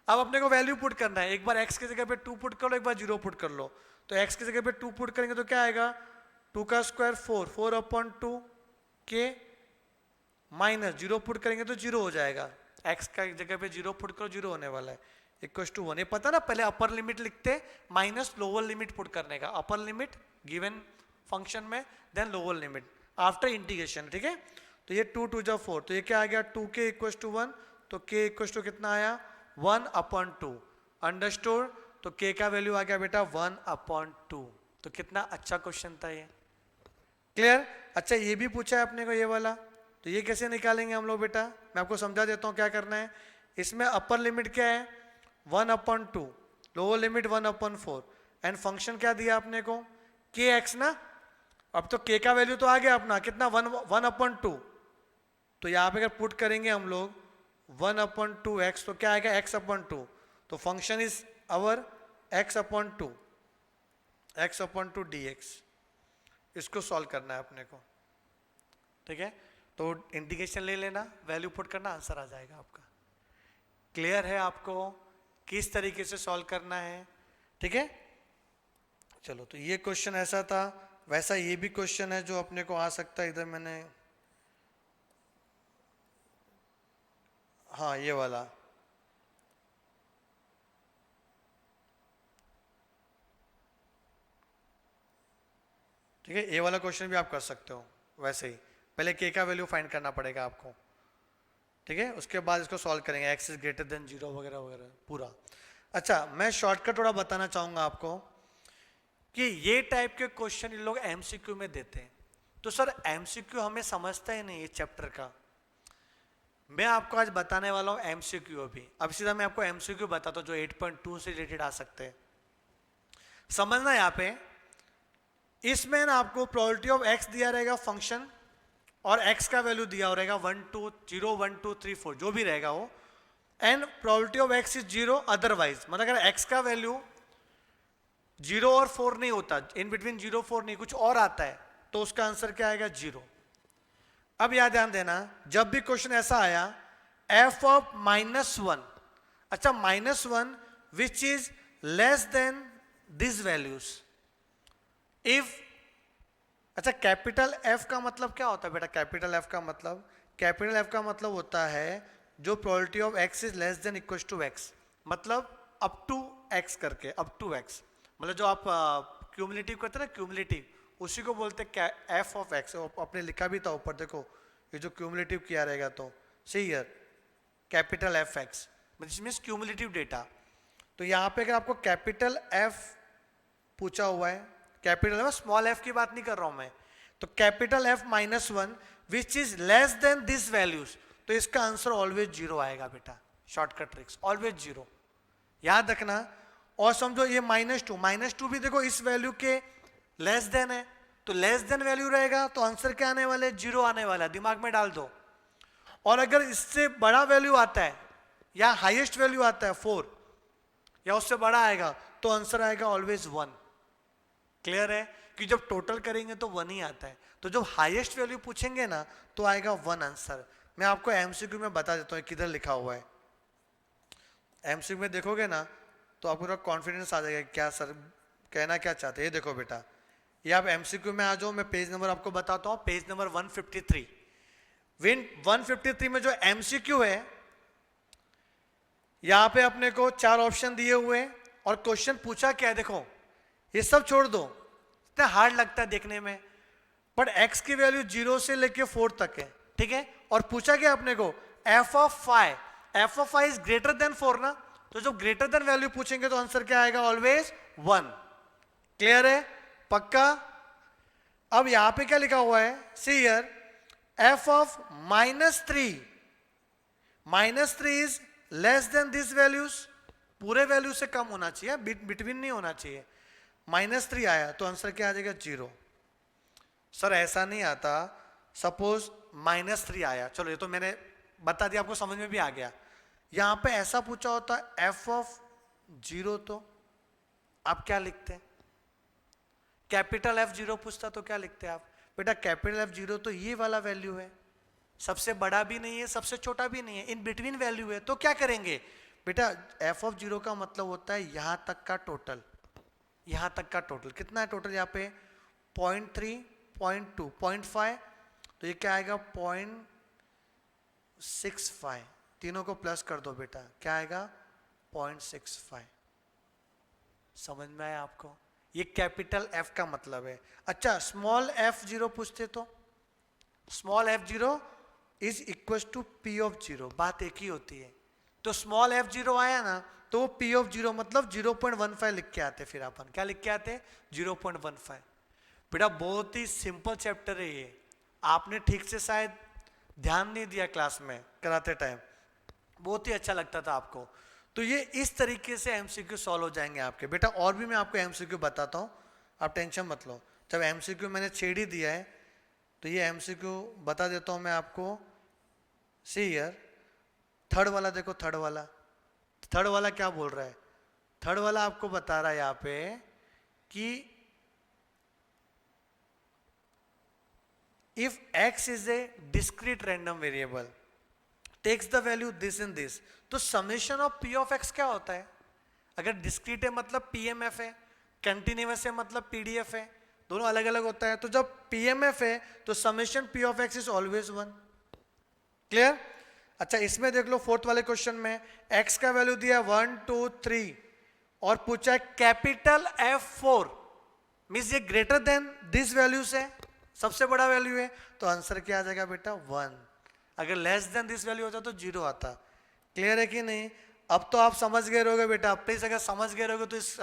अब अपने को वैल्यू पुट करना है, एक बार x की जगह पे 2 पुट कर लो, एक बार 0 पुट कर लो। तो x की जगह पे 2 पुट करेंगे तो क्या आएगा 2 का स्क्वायर 4, 4 अपॉन 2 के माइनस 0 पुट करेंगे तो 0 हो जाएगा, x का जगह पे 0 पुट करो 0 होने वाला है इक्वल टू 1। ये पता ना, पहले अपर लिमिट लिखते माइनस लोअर लिमिट पुट करने का, अपर लिमिट गिवन फंक्शन में then lower limit after integration, ठीक है। तो ये 2 2 जा 4, तो ये क्या आ गया 2k इक्वल टू 1, तो k इक्वल टू कितना आया 1 अपॉन 2, अंडरस्टूड। तो k का वैल्यू आ गया बेटा 1 अपॉन 2। तो कितना अच्छा क्वेश्चन था ये, क्लियर। अच्छा ये भी पूछा है अपने को ये वाला, तो ये कैसे निकालेंगे हम लोग बेटा, मैं आपको समझा देता हूँ क्या करना है। इसमें अपर लिमिट क्या है 1 upon 2, lower limit 1 upon 4, and function क्या दिया आपने को kx ना। अब तो k का वैल्यू तो आ गया अपना कितना 1 अपॉन 2, तो यहाँ पे अगर पुट करेंगे हम लोग 1 अपॉन 2x, तो क्या आएगा x अपॉन 2, तो function is our x upon 2, x upon 2 dx। इसको सॉल्व करना है अपने को, ठीक है। तो इंटीग्रेशन ले लेना, वैल्यू पुट करना, आंसर आ जाएगा आपका। क्लियर है आपको किस तरीके से सॉल्व करना है, ठीक है। चलो तो ये क्वेश्चन ऐसा था, वैसा ये भी क्वेश्चन है जो अपने को आ सकता है, इधर मैंने हाँ ये वाला, ठीक है। ये वाला क्वेश्चन भी आप कर सकते हो वैसे ही, पहले k का वैल्यू फाइंड करना पड़ेगा आपको, ठीक है, उसके बाद इसको सॉल्व करेंगे x इज ग्रेटर देन 0 वगैरह वगैरह पूरा। अच्छा मैं शॉर्टकट थोड़ा बताना चाहूंगा आपको कि ये टाइप के क्वेश्चन इन लोग एमसीक्यू में देते हैं। तो सर एमसीक्यू हमें समझता ही नहीं ये चैप्टर का, मैं आपको आज बताने वाला हूँ एमसीक्यू अभी। अब सीधा मैं आपको एमसीक्यू बताता हूँ जो 8.2 से रिलेटेड आ सकते हैं। समझना यहाँ पे, इसमें ना आपको प्रोबेबिलिटी ऑफ x दिया रहेगा फंक्शन, और x का वैल्यू दिया हो रहेगा 1 2 0 1 2 3 4 जो भी रहेगा वो, and probability of x is 0 otherwise, मतलब अगर x का वैल्यू 0 और 4 नहीं होता, इन बिटवीन 0 4 नहीं कुछ और आता है, तो उसका आंसर क्या आएगा 0। अब याद ध्यान देना, जब भी क्वेश्चन ऐसा आया f ऑफ -1, अच्छा -1 which is less then this values, if, अच्छा कैपिटल F का मतलब क्या होता है बेटा, कैपिटल F का मतलब होता है जो probability of x is less than equal to x, मतलब अप टू x करके, अप टू x, मतलब जो आप क्यूमुलेटिव करते हैं ना, क्यूमुलेटिव, उसी को बोलते हैं f ऑफ x। आपने लिखा भी था ऊपर देखो, ये जो क्यूमुलेटिव किया रहेगा तो सही है, capital F(x) means cumulative data. तो यहाँ पे अगर आपको कैपिटल F पूछा हुआ है, कैपिटल स्मॉल f की बात नहीं कर रहा हूं मैं, तो capital F -1 which is less then this values, तो इसका आंसर ऑलवेज 0 आएगा बेटा। शॉर्टकट ट्रिक्स ऑलवेज 0 याद रखना। और समझो ये -2 भी देखो इस वैल्यू के लेस देन है, तो लेस देन वैल्यू रहेगा तो आंसर क्या आने वाले 0 आने वाला, दिमाग में डाल दो। और अगर इससे बड़ा वैल्यू आता है या हाईएस्ट वैल्यू आता है 4 या उससे बड़ा आएगा, तो आंसर आएगा ऑलवेज 1। क्लियर है कि जब टोटल करेंगे तो 1 ही आता है, तो जब हाईएस्ट वैल्यू पूछेंगे ना तो आएगा 1 आंसर। मैं आपको एमसीक्यू में बता देता हूँ किधर लिखा हुआ है, एमसीक्यू में देखोगे ना तो आपको थोड़ा कॉन्फिडेंस आ जाएगा क्या सर कहना क्या चाहते हैं। ये देखो बेटा, ये आप एमसीक्यू में आ जाओ, मैं पेज नंबर आपको बताता हूँ, पेज नंबर 153। 153 में जो एमसीक्यू है, यहाँ पे अपने को 4 ऑप्शन दिए हुए हैं और क्वेश्चन पूछा क्या है, देखो ये सब छोड़ दो, इतना हार्ड लगता है देखने में, बट x की वैल्यू 0 से लेके 4 तक है, ठीक है। और पूछा क्या अपने को f of five is greater then 4 ना, तो जब ग्रेटर देन वैल्यू पूछेंगे तो आंसर क्या आएगा ऑलवेज 1। क्लियर है पक्का। अब यहां पे क्या लिखा हुआ है, see here f of -3, -3 is less then this values, पूरे वैल्यू से कम होना चाहिए, बिटवीन नहीं होना चाहिए। -3 आया तो आंसर क्या आ जाएगा? 0। सर ऐसा नहीं आता, सपोज -3 आया, चलो ये तो मैंने बता दिया, आपको समझ में भी आ गया। यहां पे ऐसा पूछा होता f of 0, तो आप क्या लिखते हैं? कैपिटल F0 पूछता तो क्या लिखते हैं आप? बेटा कैपिटल F0 तो ये वाला वैल्यू है, सबसे बड़ा भी नहीं है सबसे छोटा भी नहीं है, इन बिटवीन वैल्यू है, तो क्या करेंगे बेटा? f of 0 का मतलब होता है यहां तक का टोटल, यहां तक का टोटल कितना है टोटल? यहाँ पे 0.3, 0.2, 0.5, तो ये क्या आएगा? 0.65, तीनों को प्लस कर दो बेटा, क्या आएगा? 0.65। समझ में आया आपको? ये कैपिटल F का मतलब है। अच्छा स्मॉल f0 पूछते तो small f0 is equal to P of 0, बात एक ही होती है। तो स्मॉल f0 आया ना तो P of 0 मतलब 0.15 लिख के आते, फिर अपन क्या लिख के आते? 0.15। बेटा बहुत ही सिंपल चैप्टर है ये, आपने ठीक से शायद ध्यान नहीं दिया क्लास में कराते टाइम, बहुत ही अच्छा लगता था आपको। तो ये इस तरीके से एमसीक्यू सॉल्व हो जाएंगे आपके। बेटा और भी मैं आपको एमसीक्यू बताता हूँ, आप टेंशन मत लो। जब एमसीक्यू मैंने छेड़ ही दिया है तो ये एमसीक्यू बता देता हूँ मैं आपको। सी हियर, थर्ड वाला देखो, थर्ड वाला क्या बोल रहा है? थर्ड वाला आपको बता रहा है यहाँ पे कि if x is a discrete random variable takes the value this in this, तो summation of p of x क्या होता है? अगर डिस्क्रीट है मतलब pmf है, कंटिन्यूअस है मतलब pdf है, दोनों अलग अलग होता है। तो जब pmf है तो summation p of x is always 1। Clear? अच्छा इसमें देख लो फोर्थ वाले क्वेश्चन में x का वैल्यू दिया 1 2 3 और पूछा है कैपिटल F4, मीन्स ये ग्रेटर देन दिस वैल्यू से सबसे बड़ा वैल्यू है, तो आंसर क्या आ जाएगा बेटा? 1। अगर लेस देन दिस वैल्यू होता तो 0 आता। क्लियर है कि नहीं? अब तो आप समझ गए रहोगे बेटा। प्लीज अगर समझ गए रहोगे तो इस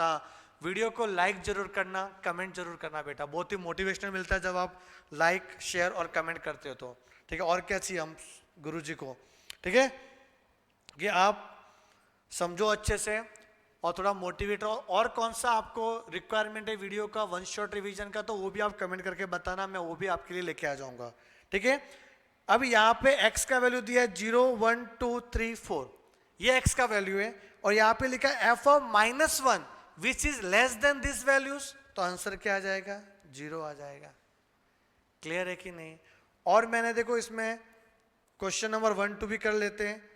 वीडियो को लाइक जरूर करना, कमेंट जरूर करना बेटा, बहुत ही मोटिवेशनल मिलता है जब आप लाइक शेयर और कमेंट करते हो तो। ठीक है, और क्या चाहिए हम गुरु जी को? ठीक है कि आप समझो अच्छे से और थोड़ा मोटिवेट हो। और कौन सा आपको रिक्वायरमेंट है वीडियो का, वन शॉट रिवीजन का, तो वो भी आप कमेंट करके बताना, मैं वो भी आपके लिए लेके आ जाऊंगा। ठीक है, अब यहाँ पे x का वैल्यू दिया है 0 1 2 3 4, ये x का वैल्यू है, और यहाँ पे लिखा है f of -1 which is less then this values, तो आंसर क्या आ जाएगा? 0 आ जाएगा। क्लियर है कि नहीं? और मैंने देखो इसमें क्वेश्चन नंबर 1 2 भी कर लेते हैं।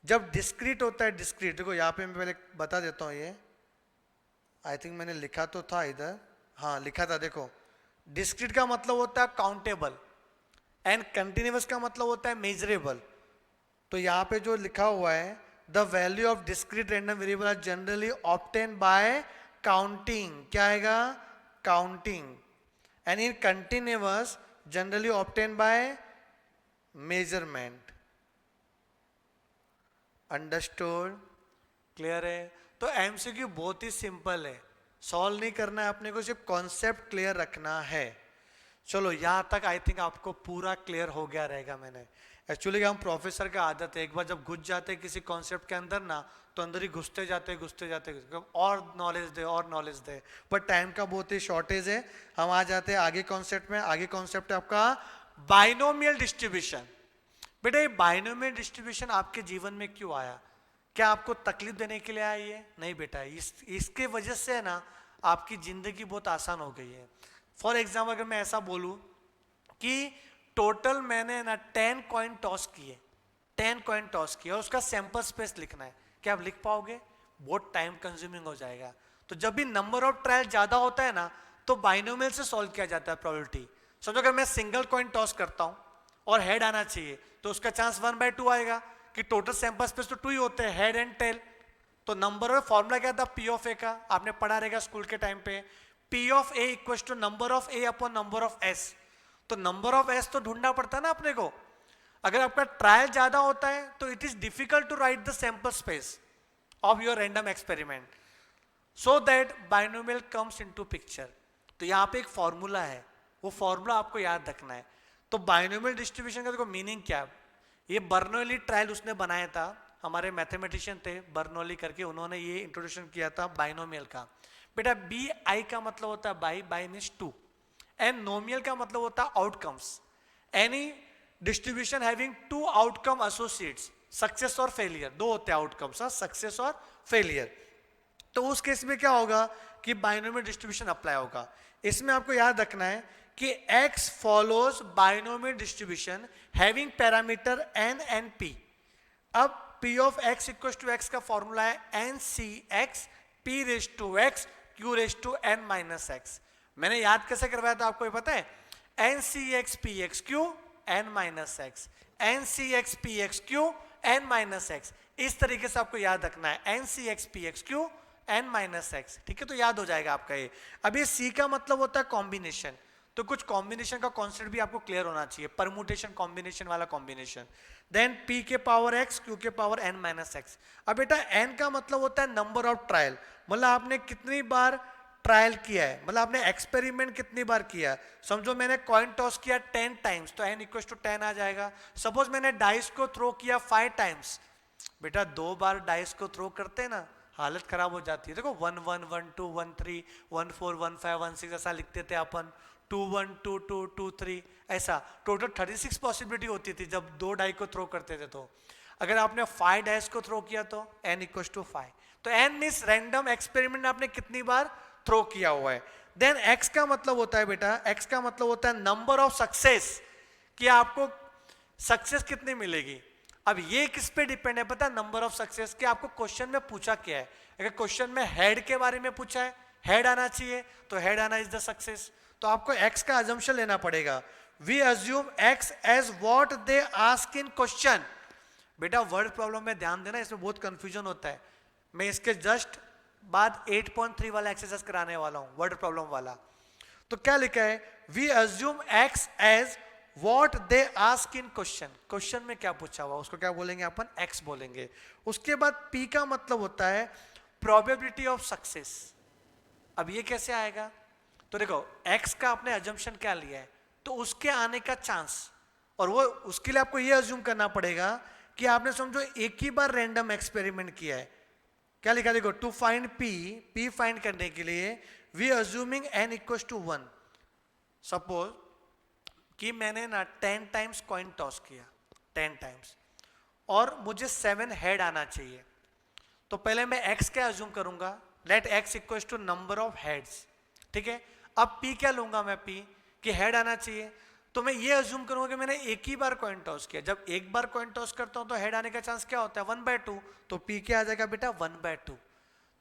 जब डिस्क्रीट होता है, डिस्क्रीट देखो यहाँ पे मैं पहले बता देता हूँ, ये आई थिंक मैंने लिखा तो था इधर, हाँ लिखा था, देखो डिस्क्रीट का मतलब होता है काउंटेबल एंड कंटिन्यूअस का मतलब होता है मेजरेबल। तो यहाँ पे जो लिखा हुआ है the value of discrete random variable are generally obtain by counting, क्या आएगा? Counting, and in continuous generally obtain by measurement. Understood? Clear है? तो एमसीक्यू बहुत ही सिंपल है, सॉल्व नहीं करना है अपने को, सिर्फ कॉन्सेप्ट क्लियर रखना है। चलो यहाँ तक आई थिंक आपको पूरा क्लियर हो गया रहेगा। मैंने एक्चुअली हम प्रोफेसर का आदत है, एक बार जब घुस जाते हैं किसी कॉन्सेप्ट के अंदर ना, तो अंदर ही घुसते जाते और नॉलेज दे और नॉलेज दे, पर टाइम का बहुत ही शॉर्टेज है। हम आ जाते हैं आगे कॉन्सेप्ट में। आगे कॉन्सेप्ट है आपका बाइनोमियल डिस्ट्रीब्यूशन। बेटा ये बाइनोमियल डिस्ट्रीब्यूशन आपके जीवन में क्यों आया? क्या आपको तकलीफ देने के लिए आया ये? नहीं बेटा, इसके वजह से ना आपकी जिंदगी बहुत आसान हो गई है। फॉर एग्जाम्पल अगर मैं ऐसा बोलूं कि टोटल मैंने ना 10 कॉइन टॉस किए, 10 कॉइन टॉस किए और उसका सैंपल स्पेस लिखना है, क्या आप लिख पाओगे? बहुत टाइम कंज्यूमिंग हो जाएगा। तो जब भी नंबर ऑफ ट्रायल ज्यादा होता है ना, तो बाइनोमियल से सॉल्व किया जाता है प्रोबेबिलिटी। समझो अगर मैं सिंगल कॉइन टॉस करता हूं और हेड आना चाहिए, तो उसका चांस 1/2 आएगा कि टोटल सैंपल स्पेस तो 2 ही होते हैं, हेड एंड टेल। तो नंबर ऑफ फॉर्मूला क्या था? पी ऑफ ए का, आपने पढ़ा रहेगा स्कूल के टाइम पे, P of A equal to number of A upon number of S. तो नंबर ऑफ एस तो ढूंढना पड़ता है ना अपने को। अगर आपका ट्रायल ज्यादा होता है तो it is difficult to write the sample space of your random experiment, so that binomial comes into picture. तो यहाँ पे एक फॉर्मूला है, वो फॉर्मूला आपको याद रखना है। तो बाइनोमियल डिस्ट्रीब्यूशन का देखो मीनिंग क्या है, ये बर्नौली ट्रायल उसने बनाया था, हमारे मैथमेटिशियन थे बर्नौली करके, उन्होंने ये इंट्रोड्यूशन किया था बाइनोमियल का। बेटा बी आई का मतलब होता है bi, bi means two, and nomial का मतलब होता है outcomes. Any distribution having two outcome associates, success और फेलियर, दो होते हैं आउटकम्स, सक्सेस और फेलियर। तो उस केस में क्या होगा कि बाइनोमियल डिस्ट्रीब्यूशन अप्लाई होगा। इसमें आपको याद रखना है कि x follows binomial distribution having parameter n and p। अब p of x equal to x का फॉर्मूला है n c x p raise to x q raise to n minus x। मैंने याद कैसे करवाया था आपको ये पता है, n c x p x q n minus x, n c x p x q n minus x। इस तरीके से आपको याद रखना है n c x p x q n minus x, ठीक है, तो याद हो जाएगा आपका ये। अब ये C का मतलब होता है कॉम्बिनेशन, तो कुछ कॉम्बिनेशन का कॉन्सेप्ट भी आपको क्लियर होना चाहिए, परमुटेशन कॉम्बिनेशन वाला कॉम्बिनेशन। देन P के पावर x, Q के पावर n माइनस एक्स। अब बेटा n का मतलब होता है नंबर ऑफ ट्रायल, मतलब आपने कितनी बार ट्रायल किया है, मतलब आपने एक्सपेरिमेंट कितनी बार किया। समझो मैंने कॉइन टॉस किया 10 टाइम्स, तो n इक्वल टू 10 आ जाएगा। सपोज मैंने डाइस को थ्रो किया 5 टाइम्स, बेटा 2 बार डाइस को थ्रो करते ना हालत खराब हो जाती है। देखो 1 1 1 2 1 3 1 4 1 5 1 6 ऐसा लिखते थे अपन, 2 1 2 2 2 3 ऐसा, टोटल 36 पॉसिबिलिटी होती थी जब 2 डाई को थ्रो करते थे। तो अगर आपने 5 डाइस को थ्रो किया तो n इक्वल टू 5, तो n मीन्स रैंडम एक्सपेरिमेंट आपने कितनी बार थ्रो किया हुआ है। देन x का मतलब होता है बेटा, x का मतलब होता है नंबर ऑफ सक्सेस, कि आपको सक्सेस कितनी मिलेगी। अब ये किस पे डिपेंड है पता है, नंबर ऑफ सक्सेस, कि आपको क्वेश्चन में पूछा क्या है। अगर क्वेश्चन में हेड के बारे में पूछा है, हेड आना चाहिए, तो हेड आना इज द सक्सेस। तो आपको x का अजम्पशन लेना पड़ेगा। We assume x as what they ask in question. बेटा वर्ड प्रॉब्लम में ध्यान देना, इसमें बहुत कंफ्यूजन होता है। मैं इसके जस्ट बाद 8.3 वाला एक्सरसाइज कराने वाला हूं, वर्ड प्रॉब्लम वाला। तो क्या लिखा है, we assume x as What they ask in question, question में क्या पूछा हुआ उसको क्या बोलेंगे अपन, x बोलेंगे। उसके बाद p का मतलब होता है प्रोबेबिलिटी ऑफ सक्सेस। अब ये कैसे आएगा, तो देखो x का आपने अजम्पशन क्या लिया है, तो उसके आने का चांस, और वो उसके लिए आपको ये अज्यूम करना पड़ेगा कि आपने समझो एक ही बार रैंडम एक्सपेरिमेंट किया है। क्या लिखा देखो, टू फाइंड p फाइंड करने के लिए we assuming n equal to 1। Suppose कि मैंने ना 10 टाइम्स कॉइन टॉस किया, 10 टाइम्स, और मुझे 7 हेड आना चाहिए। तो पहले मैं x क्या अज्यूम करूंगा, let x equal to number of heads, ठीक है। अब p क्या लूंगा मैं, p कि हेड आना चाहिए, तो मैं ये अज्यूम करूंगा कि मैंने एक ही बार कॉइन टॉस किया। जब एक बार कॉइन टॉस करता हूं तो हेड आने का चांस क्या होता है, 1/2, तो p क्या आ जाएगा बेटा 1/2।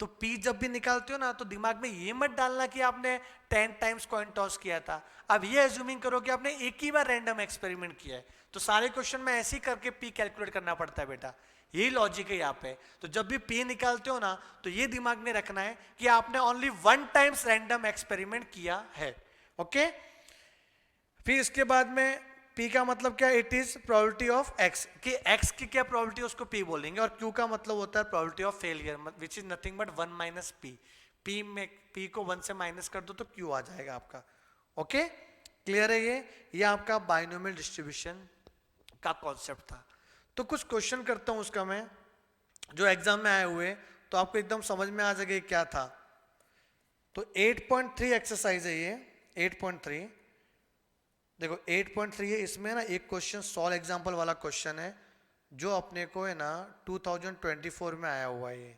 तो p जब भी निकालते हो ना तो दिमाग में ये मत डालना कि आपने 10 टाइम्स कॉइन टॉस किया था। अब ये अज्यूमिंग करो कि आपने एक ही बार रैंडम एक्सपेरिमेंट किया है, तो सारे क्वेश्चन में ऐसे ही करके p कैलकुलेट करना पड़ता है बेटा, यही लॉजिक है यहाँ पे। तो जब भी p निकालते हो ना तो ये दिमाग में रखना है कि आपने ओनली 1 टाइम्स रैंडम एक्सपेरिमेंट किया है, ओके। फिर इसके बाद में p का मतलब क्या, it is probability of x, कि x की क्या प्रोबेबिलिटी उसको p बोलेंगे। और q का मतलब होता है probability of failure, which is nothing but 1 minus p। p में p को 1 से माइनस कर दो तो q आ जाएगा आपका, ओके। क्लियर है ये आपका बाइनोमियल डिस्ट्रीब्यूशन का कॉन्सेप्ट था। तो कुछ क्वेश्चन करता हूं उसका मैं, जो एग्जाम में आए हुए, तो आपको एकदम समझ में आ जाएगा क्या था। तो 8.3 एक्सरसाइज है ये, 8.3 देखो 8.3 है, इसमें ना एक क्वेश्चन सॉल्व एग्जाम्पल वाला क्वेश्चन है, जो अपने को है ना 2024 में आया हुआ है। ये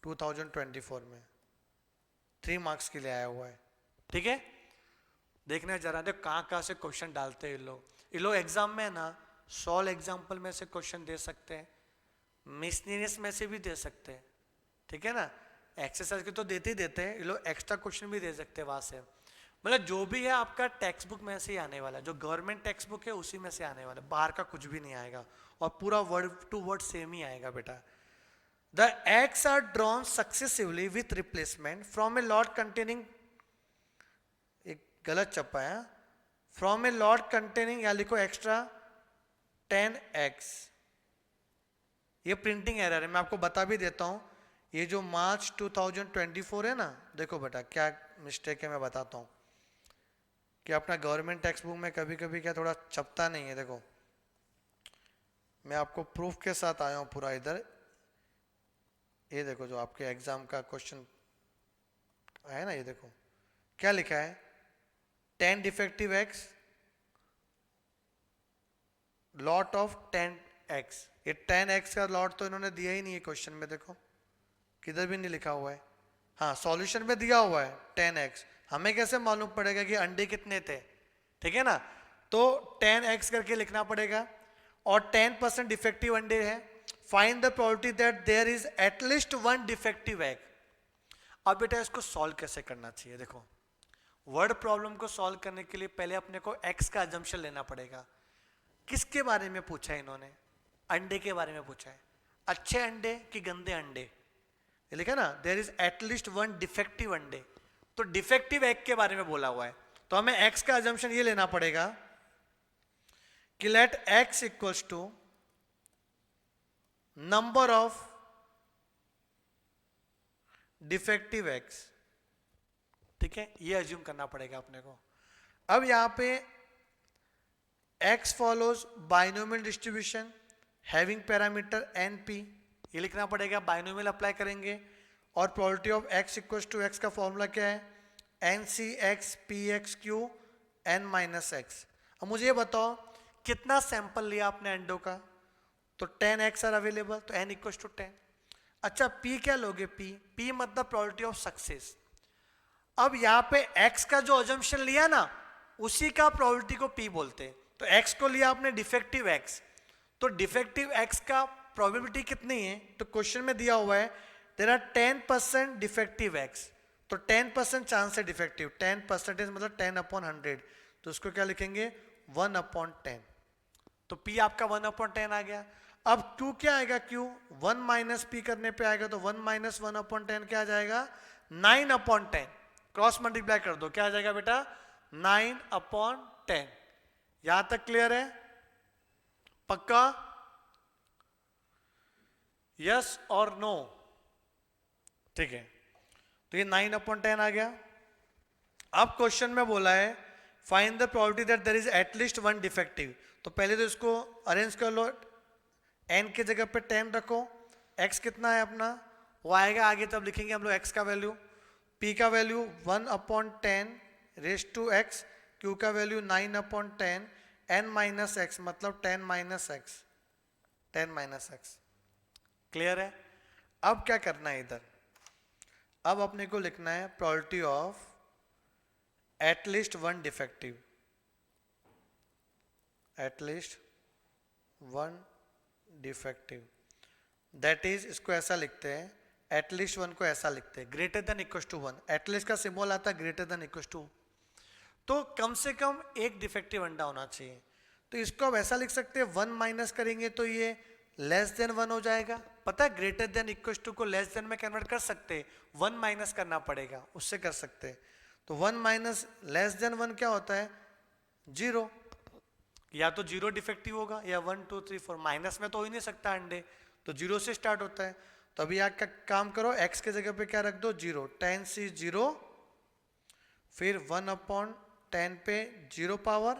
2024 में 3 मार्क्स के लिए आया हुआ है, ठीक है। देखने जरा देखो कहाँ से क्वेश्चन डालते हैं ये लोग एग्जाम में ना, सॉल्व एग्जाम्पल में से क्वेश्चन दे सकते हैं, मिसनीनियस में से भी दे सकते हैं, ठीक है ना। एक्सरसाइज के तो देते ही देते हैं, ये लोग एक्स्ट्रा क्वेश्चन भी दे सकते हैं वहां से। मतलब जो भी है आपका टेक्स्ट बुक में से ही आने वाला है, जो गवर्नमेंट टेक्स्ट बुक है उसी में से आने वाला है, बाहर का कुछ भी नहीं आएगा, और पूरा वर्ड टू वर्ड सेम ही आएगा बेटा। The eggs are drawn successively with replacement from a lot containing, एक गलत छपा है, फ्रॉम ए लॉट कंटेनिंग, या लिखो एक्स्ट्रा 10x। ये प्रिंटिंग एरर है, मैं आपको बता भी देता हूं। ये जो मार्च 2024 है ना, देखो बेटा क्या मिस्टेक है मैं बताता हूं। कि अपना गवर्नमेंट टेक्स्ट बुक में कभी कभी क्या थोड़ा छपता नहीं है। देखो मैं आपको प्रूफ के साथ आया हूँ पूरा इधर। ये देखो जो आपके एग्जाम का क्वेश्चन है ना, ये देखो क्या लिखा है, 10 defective x lot of 10x। ये 10x का लॉट तो इन्होंने दिया ही नहीं है क्वेश्चन में, देखो किधर भी नहीं लिखा हुआ है। हाँ सॉल्यूशन में दिया हुआ है 10x, हमें कैसे मालूम पड़ेगा कि अंडे कितने थे, ठीक है ना। तो 10x करके लिखना पड़ेगा और 10% डिफेक्टिव अंडे है। Find the probability that there is at least 1 defective egg. अब बेटा इसको सॉल्व कैसे करना चाहिए, देखो वर्ड प्रॉब्लम को सॉल्व करने के लिए पहले अपने को x का अजम्पशन लेना पड़ेगा। किसके बारे में पूछा है इन्होंने, अंडे के बारे में पूछा है। अच्छे अंडे कि गंदे अंडे, ये लिखा ना देयर इज एटलीस्ट 1 डिफेक्टिव अंडे, तो डिफेक्टिव एग के बारे में बोला हुआ है। तो हमें x का अजम्पशन ये लेना पड़ेगा कि let x equals to number of defective eggs, ठीक है, ये अज्यूम करना पड़ेगा अपने को। अब यहां पे x follows binomial distribution having parameter np, ये लिखना पड़ेगा, बाइनोमियल अप्लाई करेंगे और probability of x equals to x का फॉर्मूला क्या है, ncx px q n minus x। अब मुझे ये बताओ कितना सैंपल लिया आपने अंडों का, तो 10x आर अवेलेबल, तो n इक्वल्स टू 10। अच्छा p क्या लोगे, p मतलब प्रोबेबिलिटी ऑफ सक्सेस। अब यहाँ पे x का जो अजम्पशन लिया ना उसी का प्रोबेबिलिटी को p बोलते हैं। तो x को लिया आपने डिफेक्टिव x, तो डिफेक्टिव x का प्रोबेबिलिटी कितनी है, तो क्वेश्चन में दिया हुआ है देयर आर 10% डिफेक्टिव x, तो 10% चांस है डिफेक्टिव, 10% मतलब 10/100, तो उसको क्या लिखेंगे 1/10, तो p आपका 1/10 आ गया। अब q क्या आएगा, q 1 माइनस p करने पे आएगा, तो 1 माइनस 1/10 क्या आ जाएगा 9/10, क्रॉस मल्टीप्लाई कर दो क्या आ जाएगा बेटा 9/10। यहां तक क्लियर है, पक्का, यस और नो, ठीक है। तो ये 9/10 आ गया। अब क्वेश्चन में बोला है find the probability that there is at least 1 defective, तो पहले तो इसको अरेंज कर लो, n की जगह पे 10 रखो, x कितना है अपना वो आएगा आगे, तब लिखेंगे हम लोग x का वैल्यू, p का value 1/10 raise to x, q का वैल्यू 9/10, n माइनस x मतलब 10 minus x, 10 minus x, clear है। अब क्या करना है इधर, अब अपने को लिखना है probability of at least 1 defective, at least 1 defective, that is, इसको ऐसा लिखते हैं, एटलीस्ट 1 को ऐसा लिखते हैं greater than equal to 1, at least का सिंबल आता है ग्रेटर देन इक्वल टू, तो कम से कम एक डिफेक्टिव अंडा होना चाहिए। तो इसको अब ऐसा लिख सकते हैं 1 माइनस करेंगे तो ये लेस देन 1 हो जाएगा। पता है ग्रेटर देन इक्वल टू को लेस देन में कन्वर्ट कर सकते हैं, 1 माइनस करना पड़ेगा, उससे कर सकते हैं। तो 1 माइनस लेस देन 1 क्या होता है 0, या तो 0 डिफेक्टिव होगा या 1 2 3 4, माइनस में तो हो ही नहीं सकता अंडे, तो 0 से स्टार्ट होता है। तो अभी यहाँ का काम करो, x के जगह पे क्या रख दो 0, 10 से 0, फिर 1/10 पे 0 पावर,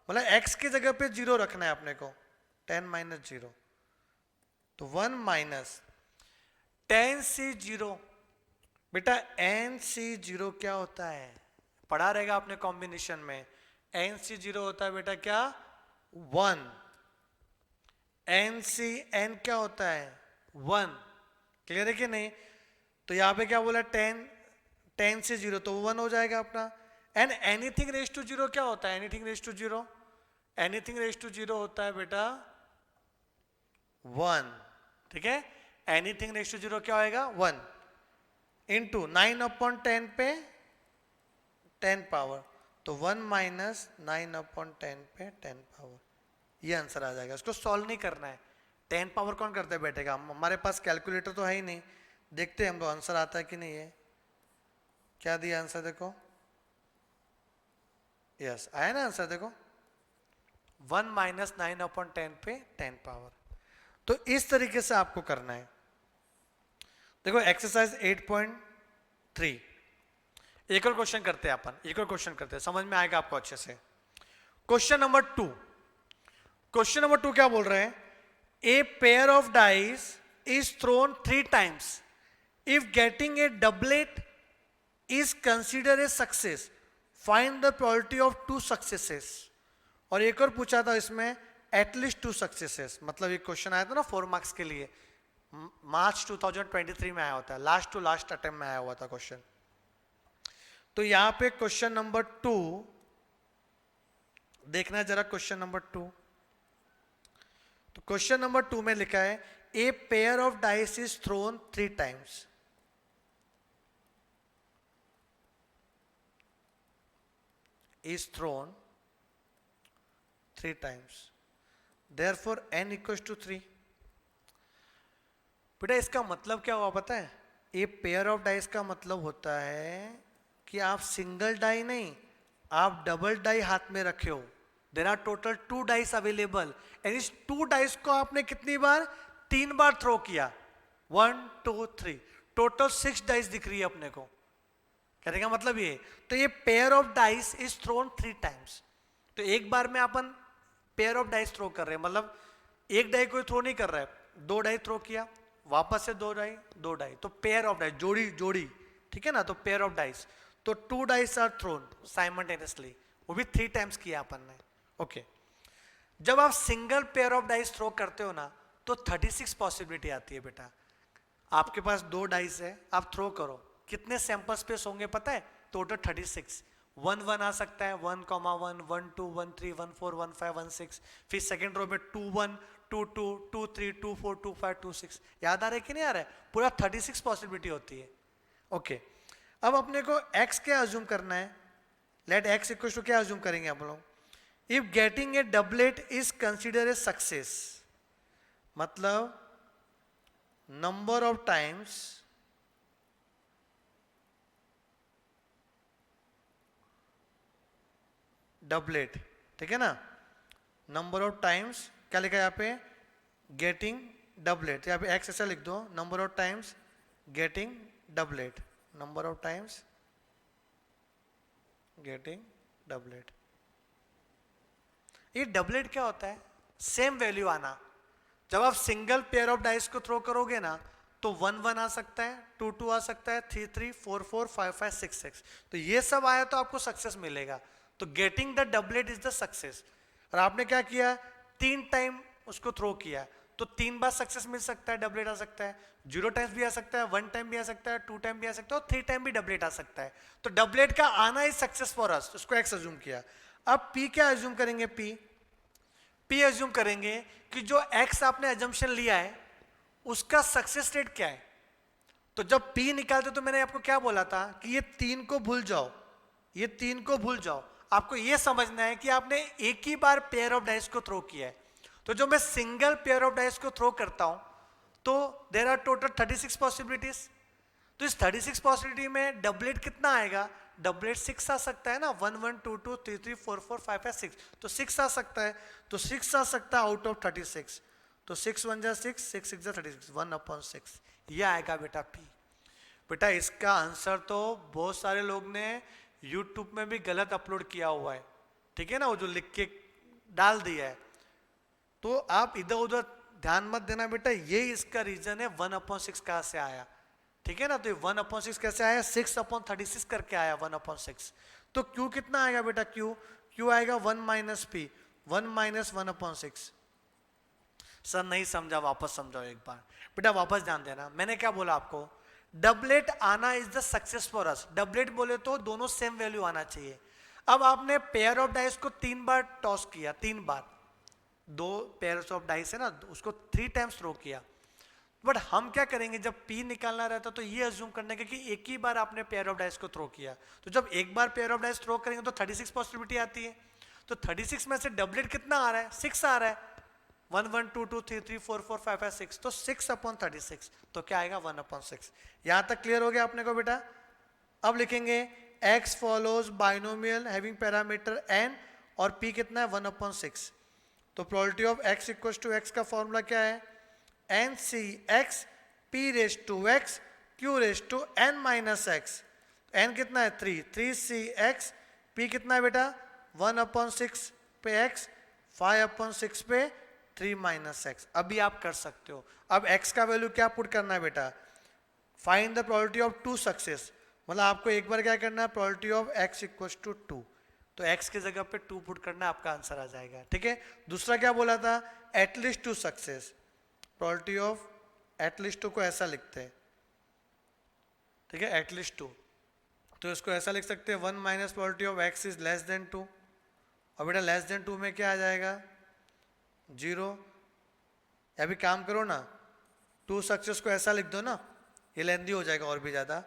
मतलब x की जगह पे 0 रखना है अपने को, 10 माइनस 0, तो 1 माइनस 10 से 0, बेटा n से 0 क्या होता है, पढ़ा रहेगा आपने कॉम्बिनेशन में, n से 0 होता है बेटा क्या 1, n से n क्या होता है 1, क्लियर है कि नहीं। तो यहाँ पे क्या बोला 10 से 0 तो 1 हो जाएगा अपना। एंड एनीथिंग रेज टू 0 क्या होता है, anything raise to 0, anything raise to 0 होता है बेटा 1, ठीक है, एनीथिंग रेज टू 0 क्या होएगा 1 इंटू 9/10 पे 10 पावर, तो 1 माइनस 9/10 पे 10 पावर, ये आंसर आ जाएगा। इसको सॉल्व नहीं करना है, 10 पावर कौन करते बैठेगा, हमारे पास कैलकुलेटर तो है ही नहीं, देखते हैं हम लोग आंसर आता है कि नहीं है। क्या दिया आंसर देखो, यस आया ना आंसर देखो 1 माइनस 9/10 पे 10 पावर। तो इस तरीके से आपको करना है। देखो एक्सरसाइज 8.3, एक और क्वेश्चन करते हैं अपन, एक और क्वेश्चन करते हैं, समझ में आएगा आपको अच्छे से। क्वेश्चन नंबर 2, क्वेश्चन नंबर 2 क्या बोल रहे हैं? A pair of dice is throne 3 times, if getting a doublet is consider a success, find the probability of 2 successes. और एक और पूछा था इसमें एटलीस्ट 2 सक्सेसेस, मतलब एक क्वेश्चन आया था ना 4 मार्क्स के लिए, मार्च 2023 में आया होता है, लास्ट टू लास्ट अटेम्प्ट में आया हुआ था क्वेश्चन। तो यहां पे क्वेश्चन नंबर 2 देखना है जरा, क्वेश्चन नंबर 2। तो क्वेश्चन नंबर 2 में लिखा है a pair of dice is throne 3 times, is thrown 3 times, therefore n equals to 3। बेटा इसका मतलब क्या हुआ पता है? ए पेयर ऑफ डाइस का मतलब होता है कि आप सिंगल डाई नहीं, आप डबल डाई हाथ में रखे हो। There are total 2 dice available, and इस 2 डाइस को आपने कितनी बार? 3 बार थ्रो किया, 1 2 3, टोटल 6 डाइस दिख रही है अपने को। कहने का मतलब ये, तो ये pair of dice is throne 3 times. तो एक बार में अपन पेयर ऑफ डाइस थ्रो कर रहे हैं, मतलब एक डाई कोई थ्रो नहीं कर रहा है, 2 डाई थ्रो किया, वापस से 2 डाई 2 डाई, तो पेयर ऑफ डाइस, जोड़ी जोड़ी, ठीक है ना, तो पेयर ऑफ डाइस, तो 2 डाइस आर थ्रोन साइमल्टेनियसली, वो भी 3 टाइम्स किया अपन ने। ओके, जब आप single pair of dice throw करते हो ना, तो 36 पॉसिबिलिटी आती है बेटा। आपके पास 2 डाइस है, आप थ्रो करो, कितने सैंपल स्पेस होंगे पता है? टोटल 36। 1 1 आ सकता है, 1 1 1 2 1 3 1 4 1 5 1 6, फिर सेकंड रो में 2 1 2 2 2 3 2 4 2 5 2 6। याद आ रहा है कि नहीं आ रहा है? पूरा 36 पॉसिबिलिटी होती है। ओके, अब अपने को x क्या अज्यूम करना है? लेट x इक्वल टू क्या अज्यूम करेंगे आप लोग? If getting a doublet is consider a success, मतलब नंबर ऑफ टाइम्स डबलेट, ठीक है ना, नंबर ऑफ टाइम्स क्या लिखा है यहाँ पे? गेटिंग डबलेट, यहाँ पे एक्स ऐसा लिख दो, number of times getting doublet, number of times getting doublet. ये डबलेट क्या होता है? सेम वैल्यू आना। जब आप सिंगल पेयर ऑफ डाइस को थ्रो करोगे ना, तो 1 1 आ सकता है, 2 2 आ सकता है, 3 3 4 4 5 5 6 6, तो ये सब आया तो आपको सक्सेस मिलेगा। तो getting the doublet is the success. और आपने क्या किया? 3 टाइम उसको थ्रो किया, तो 3 बार सक्सेस मिल सकता है, डबलेट आ सकता है। 0 टाइम्स भी आ सकता है, 1 टाइम भी आ सकता है, 2 टाइम भी आ सकता है, और 3 टाइम भी डबलेट आ सकता है। तो डबलेट का आना इज सक्सेस फॉर अस, उसको एक्स अज्यूम किया। अब पी क्या अज्यूम करेंगे? पी अज्यूम करेंगे कि जो एक्स आपने अजम्पशन लिया है उसका सक्सेस रेट क्या है। तो जब पी निकालते तो मैंने आपको क्या बोला था कि ये 3 को भूल जाओ, ये 3 को भूल जाओ। आपको ये समझना है कि आपने एक ही बार पेयर ऑफ डाइस को थ्रो किया है। तो जो मैं सिंगल पेयर ऑफ डाइस को थ्रो करता हूं, तो देयर आर टोटल 36 पॉसिबिलिटीज। तो इस 36 पॉसिबिलिटी में डबलेट कितना आएगा? डबलेट 6 आ सकता है ना, 1 1 2 2 3 3 4 4 5 5 6, तो 6 आ सकता है। तो 6 आ सकता है आउट ऑफ 36, तो 6 1 जा 6, 6 6 जा 36, 1/6, ये आएगा बेटा पी। बेटा इसका आंसर तो बहुत सारे लोग ने YouTube में भी गलत अपलोड किया हुआ है, ठीक है ना, वो जो लिख के डाल दिया है। तो आप इधर उधर ध्यान मत देना बेटा, ये इसका रीजन है 1/6 कहां से आया, ठीक है ना। तो 1/6 कैसे आया? 6/36 करके आया 1/6। तो Q कितना आएगा बेटा? Q आएगा 1 - P, 1 - 1/6। सर नहीं समझा, वापस समझाओ एक बार बेटा, वापस ध्यान देना। मैंने क्या बोला आपको? डबलेट आना is the success for us. Doublet बोले तो दोनों सेम वैल्यू आना चाहिए। अब आपने पेयर ऑफ डाइस को 3 बार टॉस किया, 3 बार, 2 पेयर्स ऑफ डाइस है ना, उसको 3 टाइम्स थ्रो किया। बट हम क्या करेंगे, जब पी निकालना रहता तो ये अज्यूम करने का कि एक ही बार आपने पेयर ऑफ डाइस को थ्रो किया। तो जब एक बार पेयर ऑफ डाइस थ्रो करेंगे तो 36 पॉसिबिलिटी आती है। तो 36 में से डबलेट कितना आ रहा है? 6 आ रहा है, 1 1 2 2 3 3 4 4 5 5 6, तो 6/36, तो क्या आएगा? 1/6। यहां तक क्लियर हो गया अपने को बेटा? अब लिखेंगे x follows binomial having parameter n, और p कितना है? 1/6। तो probability of x equals to x का फॉर्मूला क्या है? NCx p raise to x q raise to n - x। N कितना है 3, 3c(x), p कितना है बेटा 1/6 पे x, 5/6 पे 3 - x। अभी आप कर सकते हो। अब x का वैल्यू क्या पुट करना है बेटा, find the probability of 2 success, मतलब आपको एक बार क्या करना है, probability of x equals to 2, तो x की जगह पे 2 पुट करना है, आपका आंसर आ जाएगा। ठीक है, दूसरा क्या बोला था, at least 2 success, probability of at least 2 को ऐसा लिखते हैं, ठीक है, एटलीस्ट 2, तो इसको ऐसा लिख सकते हैं 1 minus probability of x is less then 2, और बेटा लेस देन 2 में क्या आ जाएगा 0। अभी काम करो ना, 2 सक्सेस को ऐसा लिख दो ना, ये लेंदी हो जाएगा और भी ज्यादा।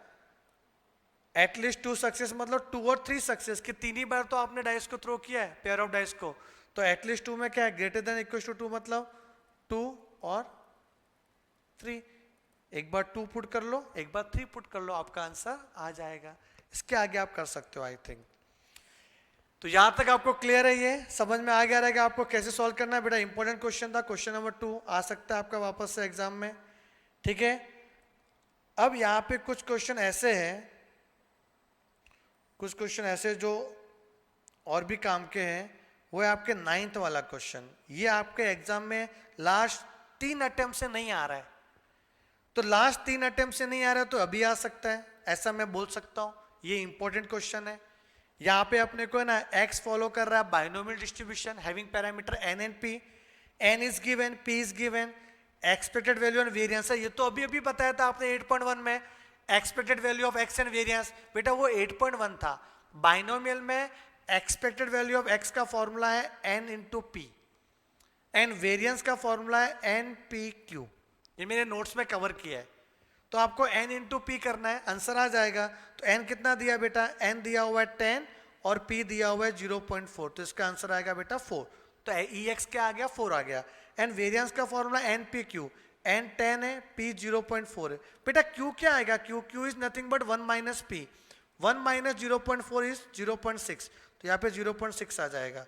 एटलीस्ट 2 सक्सेस मतलब 2 और 3 सक्सेस, कि 3 ही बार तो आपने डाइस को थ्रो किया है, पेयर ऑफ डाइस को, तो एटलीस्ट 2 में क्या है, ग्रेटर देन इक्वल टू 2 मतलब 2 और 3, एक बार 2 पुट कर लो, एक बार 3 पुट कर लो, आपका आंसर आ जाएगा। इसके आगे आप कर सकते हो आई थिंक। तो यहां तक आपको क्लियर है, ये समझ में आ गया रहेगा आपको कैसे सॉल्व करना है बेटा। इंपॉर्टेंट क्वेश्चन था, क्वेश्चन नंबर 2 आ सकता है आपका वापस से एग्जाम में। ठीक है, अब यहाँ पे कुछ क्वेश्चन ऐसे हैं, कुछ क्वेश्चन ऐसे जो और भी काम के हैं, वो है आपके 9th वाला क्वेश्चन। ये आपके एग्जाम में लास्ट 3 अटेम्प्ट से नहीं आ रहा है, तो लास्ट 3 अटेम्प्ट से नहीं आ रहा है तो अभी आ सकता है, ऐसा मैं बोल सकता हूँ। ये इंपॉर्टेंट क्वेश्चन है। यहाँ पे अपने को है ना x फॉलो कर रहा है binomial distribution having parameter n and p, n is given, p is given, expected value and variance है, ये तो अभी अभी बताया था आपने 8.1 में, expected value of x and variance, बेटा वो 8.1 था। बाइनोमियल में एक्सपेक्टेड वैल्यू ऑफ x का फॉर्मूला है n into p, and variance का फॉर्मूला है n p q, ये मेरे नोट्स में कवर किया है। तो आपको n इंटू पी करना है, आंसर आ जाएगा। तो n कितना दिया बेटा, n दिया हुआ है 10 और p दिया हुआ है 0.4, तो इसका आंसर आएगा बेटा 4। तो ex क्या आ गया, 4 आ गया। एंड वेरिएंस का formula n p q, n 10 है, p 0.4 है, बेटा q क्या आएगा, q is nothing but 1 minus p, 1 minus 0.4 is 0.6, तो यहाँ पे 0.6 आ जाएगा।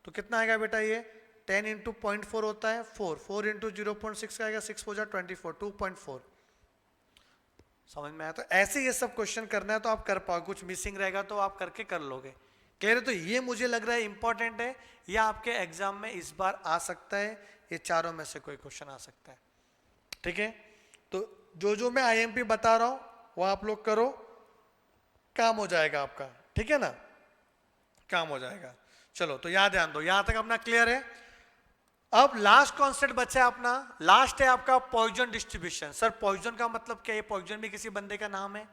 तो कितना आएगा बेटा, ये 10 इंटू 0.4 होता है 4, 4 इंटू 0.6 का आएगा 6 हो जाए 24, 2.4। समझ में आया? तो ऐसे ये सब क्वेश्चन करना है तो आप कर पाओ, कुछ मिसिंग रहेगा तो आप करके कर लोगे। क्लियर है? तो ये मुझे लग रहा है इंपॉर्टेंट है, ये आपके एग्जाम में इस बार आ सकता है, ये चारों में से कोई क्वेश्चन आ सकता है। ठीक है, तो जो मैं आईएमपी बता रहा हूं वो आप लोग करो, काम हो जाएगा आपका। ठीक है ना, काम हो जाएगा। चलो तो यहां ध्यान दो, यहां तक अपना क्लियर है। अब लास्ट कॉन्सेप्ट बचा है अपना, लास्ट है आपका पॉइजन डिस्ट्रीब्यूशन। सर पॉइजन का मतलब क्या है? पॉइजन भी किसी बंदे का नाम है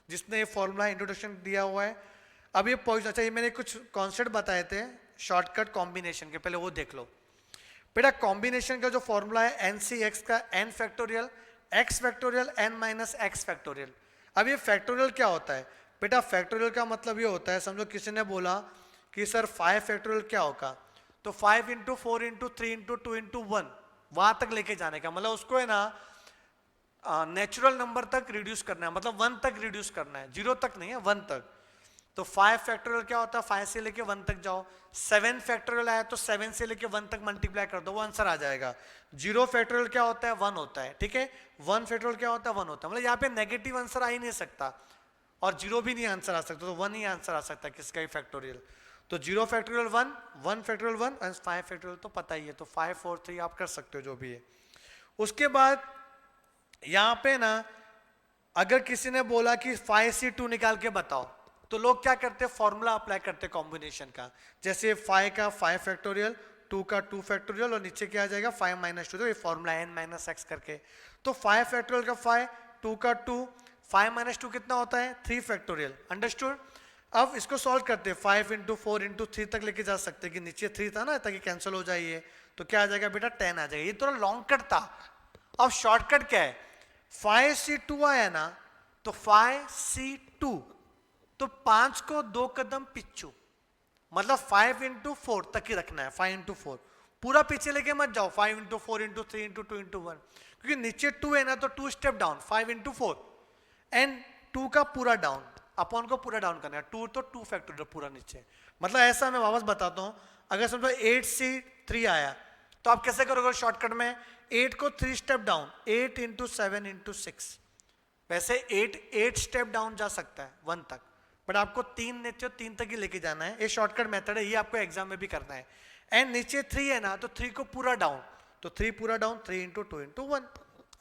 जिसने ये फॉर्मूला इंट्रोडक्शन दिया हुआ है। अब ये पॉइजन, अच्छा ये मैंने कुछ कॉन्सेप्ट बताए थे शॉर्टकट कॉम्बिनेशन के, पहले वो देख लो बेटा। कॉम्बिनेशन का जो फॉर्मूला है NCX का n factorial x factorial n minus x factorial. अब ये फैक्टोरियल क्या होता है बेटा? फैक्टोरियल का मतलब ये होता है, समझो किसी ने बोला कि सर 5 फैक्टोरियल क्या होगा, तो 5 इंटू 4 इंटू 3 इंटू 2 इंटू 1 वहां तक लेके जाने का, मतलब उसको है ना नेचुरल नंबर तक रिड्यूस करना है, मतलब 1 तक रिड्यूस करना है, 0 तक नहीं है 1 तक। तो 5 फैक्टोरियल क्या होता है, 5 से लेके 1 तक जाओ। 7 फैक्टोरियल आया तो 7 से लेके 1 तक मल्टीप्लाई कर दो, वो आंसर आ जाएगा। 0 फैक्टोरियल क्या होता है, 1 होता है। ठीक है, 1 फैक्टोरियल क्या होता है, 1 होता है, मतलब यहाँ पे नेगेटिव आंसर आ ही नहीं सकता और 0 भी नहीं आंसर आ सकता, तो 1 ही आंसर आ सकता है किसका ही फैक्टोरियल। तो 0 फैक्टोरियल 1, 1 फैक्टोरियल 1 और 5 फैक्टोरियल तो पता ही है, तो 5 4 3 आप कर सकते हो जो भी है। उसके बाद यहाँ पे ना अगर किसी ने बोला कि 5C2 निकाल के बताओ, तो लोग क्या करते हैं, फॉर्मूला अप्लाई करते हैं कॉम्बिनेशन का। जैसे 5 का 5 फैक्टोरियल, 2 का 2 फैक्टोरियल और नीचे क्या आ जाएगा 5 माइनस 2, तो ये फॉर्मूला n माइनस एक्स करके। तो 5 फैक्टोरियल का 5, 2 का 2, 5 माइनस 2 कितना होता है 3 फैक्टोरियल। अंडरस्टूड? अब इसको सॉल्व करते हैं, 5 इंटू 4 इंटू 3 तक लेके जा सकते हैं कि नीचे 3 था ना, ताकि कैंसिल हो जाए, तो क्या आ जाएगा बेटा 10 आ जाएगा। ये थोड़ा लॉन्ग कट था। अब शॉर्टकट क्या है, 5C2 आया ना, तो 5C2, तो 5 को 2 कदम पिछू, मतलब 5 इंटू 4 तक ही रखना है, 5 इंटू 4 पूरा पीछे लेके मत जाओ, 5 इंटू 4 इंटू 3 इंटू 2 इंटू 1, क्योंकि नीचे 2 है ना, तो 2 स्टेप डाउन, 5 इंटू 4 एंड 2 का पूरा डाउन, अपॉन को पूरा डाउन करना है, 2 तो 2 फैक्टोरियल पूरा नीचे। मतलब ऐसा मैं वापस बताता हूं, अगर समझो 8C3 आया तो आप कैसे करोगे शॉर्टकट में, 8 को 3 स्टेप डाउन, 8 इंटू 7 इंटू 6, वैसे 8 स्टेप डाउन जा सकता है 1 तक, बट आपको 3 नीचे 3 तक ही लेके जाना है, ये शॉर्टकट मेथड है, ये आपको एग्जाम में भी करना है। एंड नीचे 3 है ना, तो 3 को पूरा डाउन, तो 3 पूरा डाउन, 3 इंटू 2 इंटू 1।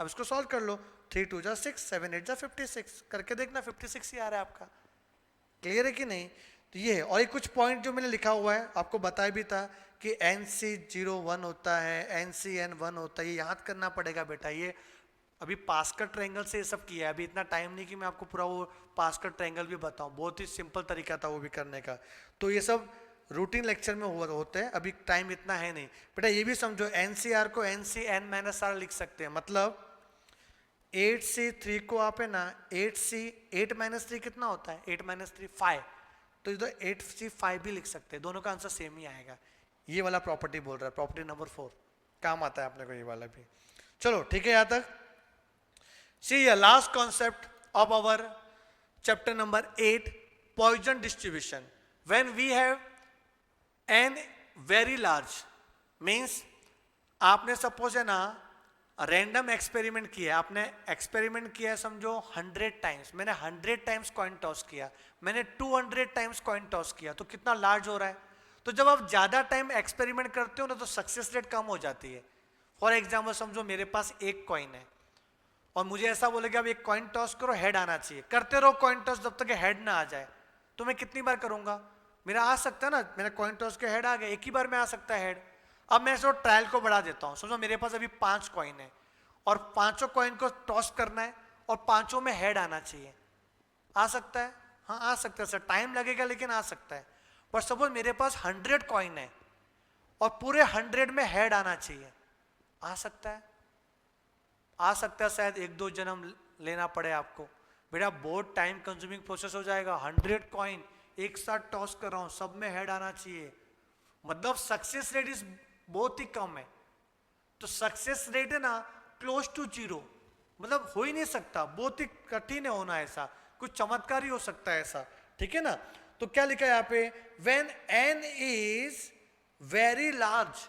अब इसको सॉल्व कर लो, 3 2 जा 6, 7 8 जा 56, करके देखना 56 ही आ रहा है आपका। क्लियर है कि नहीं? तो ये है। और ये कुछ पॉइंट जो मैंने लिखा हुआ है आपको बताया भी था कि NC01 होता है, NCN1 होता है, ये याद करना पड़ेगा बेटा। ये अभी पास्कल ट्रायंगल से ये सब किया है, अभी इतना टाइम नहीं कि मैं आपको पूरा वो पास्कल ट्रायंगल भी बताऊं, बहुत ही सिंपल तरीका था वो भी करने का। तो ये सब रूटीन लेक्चर में होते हैं, अभी टाइम इतना है नहीं बेटा। ये भी समझो NCR को NCN-R लिख सकते हैं, मतलब 8C3 को आप है ना 8 माइनस 3 कितना होता है, 8 माइनस 3 5, तो इधर 8C5 भी लिख सकते हैं, दोनों का आंसर सेम ही आएगा। ये वाला प्रॉपर्टी बोल रहा है, प्रॉपर्टी नंबर 4 काम आता है अपने को ये वाला भी। चलो ठीक है यहाँ तक। See the last concept of our chapter number 8, Poisson distribution. When we have n very large, means आपने सपोज है ना रैंडम एक्सपेरिमेंट किया, आपने एक्सपेरिमेंट किया समझो 100 टाइम्स, मैंने 100 टाइम्स कॉइन टॉस किया, मैंने 200 टाइम्स कॉइन टॉस किया, तो कितना लार्ज हो रहा है। तो जब आप ज़्यादा टाइम एक्सपेरिमेंट करते हो ना तो सक्सेस रेट कम हो जाती है। फॉर एग्जाम्पल समझो मेरे पास एक कॉइन है और मुझे ऐसा बोले कि अब एक कॉइन टॉस करो, हेड आना चाहिए, करते रहो कॉइन टॉस जब तक हेड ना आ जाए। तो मैं कितनी बार करूंगा, मेरा आ सकता है ना, मेरा कॉइन टॉस के हेड आ गया, एक ही बार में आ सकता है हेड। अब मैं इसको ट्रायल को बढ़ा देता हूँ, समझो मेरे पास अभी 5 कॉइन है और 5 कॉइन को टॉस करना है और 5 में हेड आना चाहिए। आ सकता है? हाँ आ सकता है सर, टाइम लगेगा लेकिन आ सकता है। पर सपोज मेरे पास 100 कॉइन है और पूरे 100 में हेड आना चाहिए, आ सकता है? आ सकता है, शायद 1-2 जन्म लेना पड़े आपको बेटा, बहुत टाइम कंज्यूमिंग प्रोसेस हो जाएगा। 100 कॉइन एक साथ टॉस कर रहा हूं, सब में हेड आना चाहिए, मतलब सक्सेस रेट इज बहुत ही कम है। तो सक्सेस रेट है ना क्लोज टू 0, मतलब हो ही नहीं सकता, बहुत ही कठिन है होना ऐसा, कुछ चमत्कार ही हो सकता है ऐसा, ठीक है ना। तो क्या लिखा है यहाँ पे, when n is very large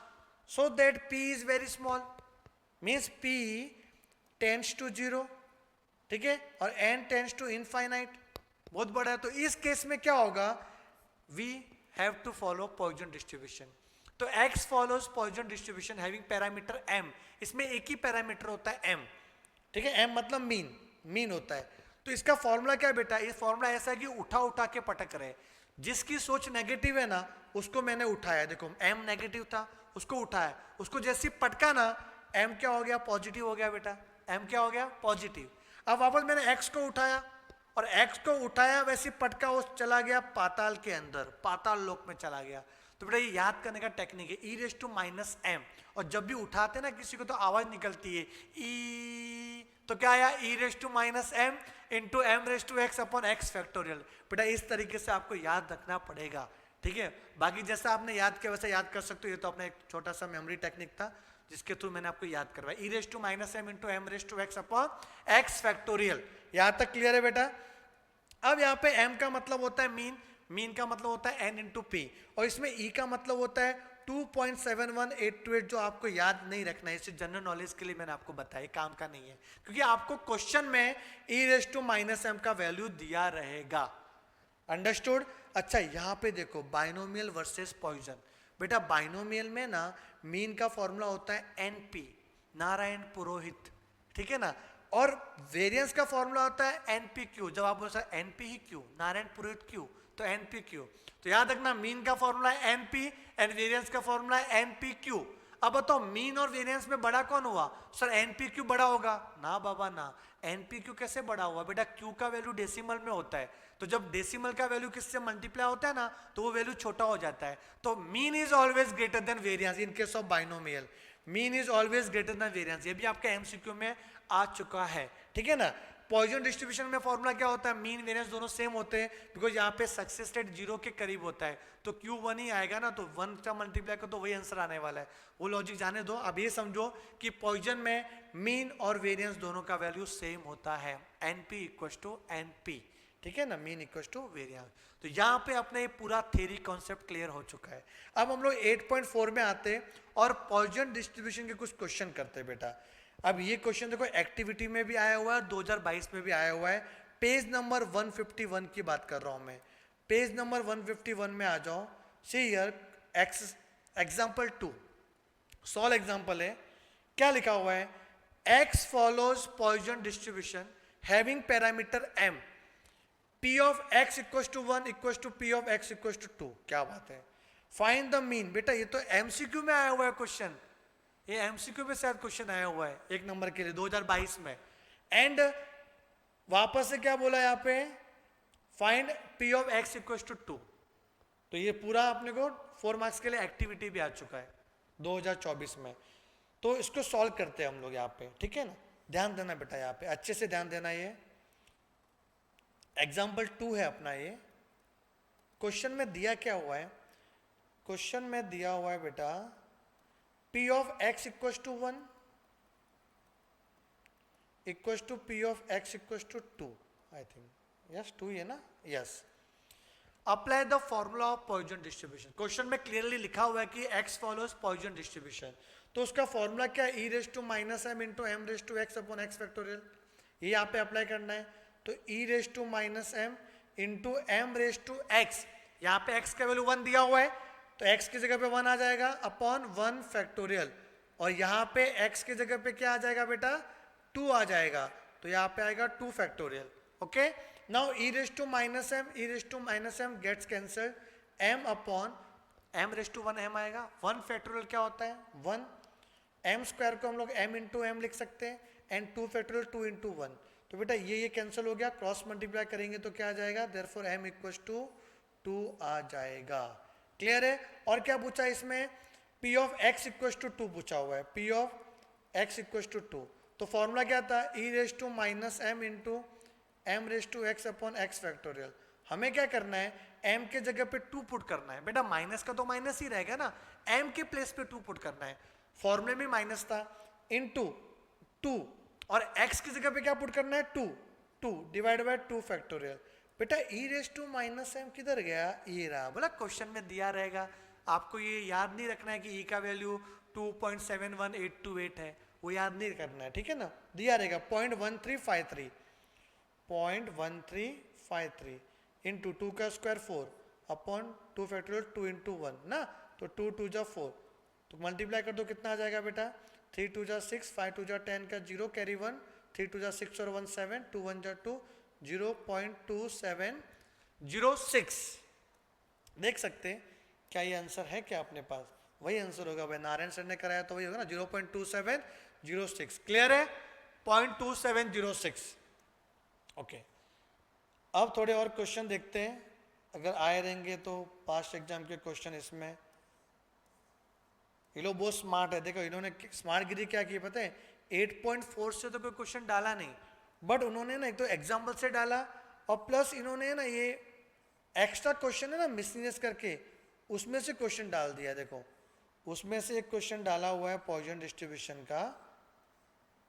so that p is very small, means p tends to 0, ठीक है, और n टेंड्स टू इनफाइनाइट, बहुत बड़ा है। तो इस केस में क्या होगा, we have to follow Poisson distribution. तो x follows Poisson distribution having parameter m, इसमें एक ही पैरामीटर होता है m, ठीक है, m मतलब मीन होता है। तो इसका फॉर्मूला क्या है बेटा, ये फॉर्मूला ऐसा है कि उठा उठा के पटक रहे, जिसकी सोच नेगेटिव है ना उसको मैंने उठाया, देखो m नेगेटिव था उसको उठाया, उसको जैसे पटका ना m क्या हो गया, पॉजिटिव हो गया बेटा, m क्या हो गया, पॉजिटिव। अब वापस मैंने x को उठाया और x को उठाया वैसे पटका वो चला गया पाताल के अंदर, पाताल लोक में चला गया। तो बेटा ये याद करने का टेक्निक है, e raise to minus m, और जब भी उठाते ना किसी को तो आवाज निकलती है e, तो क्या आया, e raise to minus m into m raise to x upon x factorial. बेटा इस तरीके से आपको याद रखना पड़ेगा, ठीक है। बाकी जैसा आपने याद किया वैसा याद कर सकते हो, ये तो अपना एक छोटा सा मेमोरी टेक्निक था जिसके थ्रू मैंने आपको याद करवाया, e raise to minus m into m raise to x upon x factorial. यहां तक क्लियर है बेटा। अब यहाँ पे m का मतलब होता है मीन का मतलब होता है n इंटू पी, और इसमें e का मतलब होता है 2.71828, जो आपको याद नहीं रखना है, इसे जनरल नॉलेज के लिए मैंने आपको बताया, काम का नहीं है, क्योंकि आपको क्वेश्चन में e raise to minus m का वैल्यू दिया रहेगा। अंडरस्टूड। अच्छा यहाँ पे देखो बाइनोमियल वर्सेस पॉइजन, बेटा बाइनोमियल में ना मीन का फॉर्मूला होता है NP, नारायण पुरोहित, ठीक है ना, और वेरिएंस का फॉर्मूला होता है NPQ, जब आप बोलते हैं NP ही क्यों, नारायण पुरोहित क्यों, तो NPQ। तो याद रखना मीन का फॉर्मूला है NP एंड वेरिएंस का फॉर्मूला है NPQ। अब बताओ मीन और वेरिएंस में बड़ा कौन हुआ, सर NPQ बड़ा होगा ना बाबा ना, NPQ कैसे बड़ा हुआ बेटा, Q का वैल्यू डेसिमल में होता है, तो जब डेसिमल का वैल्यू किससे मल्टीप्लाई होता है ना तो वो वैल्यू छोटा हो जाता है। तो mean is always greater than variance in case of binomial, mean is always greater than variance, ये भी आपके एमसीक्यू में आ चुका है, ठीक है ना। पॉइजन डिस्ट्रीब्यूशन में फॉर्मूला क्या होता है, मीन वेरिएंस दोनों सेम होते हैं, बिकॉज यहाँ पे सक्सेस रेट 0 के करीब होता है, तो Q 1 ही आएगा ना, तो 1 का मल्टीप्लाई करो तो वही आंसर आने वाला है। वो लॉजिक जाने दो, अब ये समझो कि पॉइजन में मीन और वेरिएंस दोनों का वैल्यू सेम होता है, NP इक्वल टू NP, ठीक है ना, मीन इक्वल टू वेरिएंस। तो यहाँ पे अपने ये पूरा थ्योरी कॉन्सेप्ट क्लियर हो चुका है। अब हम लोग 8.4 में आते और पॉइजन डिस्ट्रीब्यूशन के कुछ क्वेश्चन करते बेटा। अब ये क्वेश्चन देखो एक्टिविटी में भी आया हुआ है, 2022 में भी आया हुआ है, पेज नंबर 151 की बात कर रहा हूं मैं। पेज नंबर 151 में आ जाओ। See here example 2, solve example है। क्या लिखा हुआ है? x follows Poisson distribution having parameter m, p of x equal to 1 equal to p of x equal to 2। क्या बात है? Find the mean. बेटा ये तो एमसीक्यू में आया हुआ है क्वेश्चन, ये एमसीक्यू में शायद क्वेश्चन आया हुआ है 1 नंबर के लिए 2022 में। एंड वापस से क्या बोला यहाँ पे? Find p of x equal to 2। तो ये पूरा अपने को 4 मार्क्स के लिए एक्टिविटी भी आ चुका है 2024 में। तो इसको सॉल्व करते हैं हम लोग यहाँ पे, ठीक है ना? ध्यान देना बेटा, यहाँ पे अच्छे से ध्यान देना। ये एग्जाम्पल 2 है अपना। ये क्वेश्चन में दिया क्या हुआ है? क्वेश्चन में दिया हुआ है बेटा p of x equal to 1 equal to p of x equal to 2। I think yes 2 है ना? Yes. Apply the formula of Poisson distribution. Question में क्लियरली लिखा हुआ है कि x फॉलोज पॉइजन डिस्ट्रीब्यूशन। तो उसका फॉर्मूला क्या है? e raise to minus m into m raise to x upon x factorial. ये यहाँ पे अप्लाई करना है। तो e raise to minus m into m raise to x, यहाँ पे x का वैल्यू 1 दिया हुआ है तो x की जगह पे 1 आ जाएगा अपॉन 1 फैक्टोरियल, और यहाँ पे x की जगह पे क्या आ जाएगा बेटा? 2 आ जाएगा, तो यहाँ पे आएगा 2 factorial. Okay, now e raise to minus m gets cancelled, m upon m raise to 1 m आएगा। 1 फैक्टोरियल क्या होता है? 1। m स्क्वायर को हम लोग m इंटू एम लिख सकते हैं, एंड 2 फैक्टोरियल 2 इंटू 1। तो बेटा ये कैंसिल हो गया, क्रॉस मल्टीप्लाई करेंगे तो क्या आ जाएगा? देयरफॉर m इक्वल्स टू 2 आ जाएगा। क्लियर है? और क्या पूछा इसमें? p of x equals to 2 पूछा हुआ है, p of x equals to 2। तो फॉर्मूला क्या था? e raise to minus m into m raise to x upon x factorial. हमें क्या करना है? m के जगह पे 2 पुट करना है। बेटा माइनस का तो माइनस ही रहेगा ना, m के प्लेस पे 2 पुट करना है। फॉर्मूले में माइनस था, इंटू 2, और x की जगह पे क्या पुट करना है? 2 डिवाइड बाय 2 फैक्टोरियल। बेटा e raise to minus m किधर गया? ये रहा। बोला क्वेश्चन में दिया रहेगा, आपको ये याद नहीं रखना है कि e का वैल्यू 2.71828 है, वो याद नहीं करना है, ठीक है ना? दिया रहेगा 0.1353 इंटू 2 का स्क्वायर 4 अपॉन 2 फैक्टोरियल 2 इंटू 1 ना, तो 2 2 जा 4, तो मल्टीप्लाई कर दो, कितना आ जाएगा बेटा? 3 2 जा 6, 5 2 जा 10 का 0 कैरी 1, 3 2 जा 6 और 1 7, 2 1 जा 2, 0.2706। देख सकते हैं क्या ये आंसर है क्या अपने पास? वही आंसर होगा भाई, नारायण सर ने कराया तो वही होगा ना, 0.2706। क्लियर है? 0.2706। ओके, अब थोड़े और क्वेश्चन देखते हैं, अगर आए रहेंगे तो पास्ट एग्जाम के क्वेश्चन इसमें। ये लोग बहुत स्मार्ट है, देखो इन्होंने स्मार्ट गिरी क्या की पता है? 8.4 से तो कोई क्वेश्चन डाला नहीं, बट उन्होंने ना एक तो एग्जाम्पल से डाला, और प्लस इन्होंने ना ये एक्स्ट्रा क्वेश्चन है ना मिसलिनियस करके, उसमें से क्वेश्चन डाल दिया। देखो उसमें से एक क्वेश्चन डाला हुआ है पॉइजन डिस्ट्रीब्यूशन का,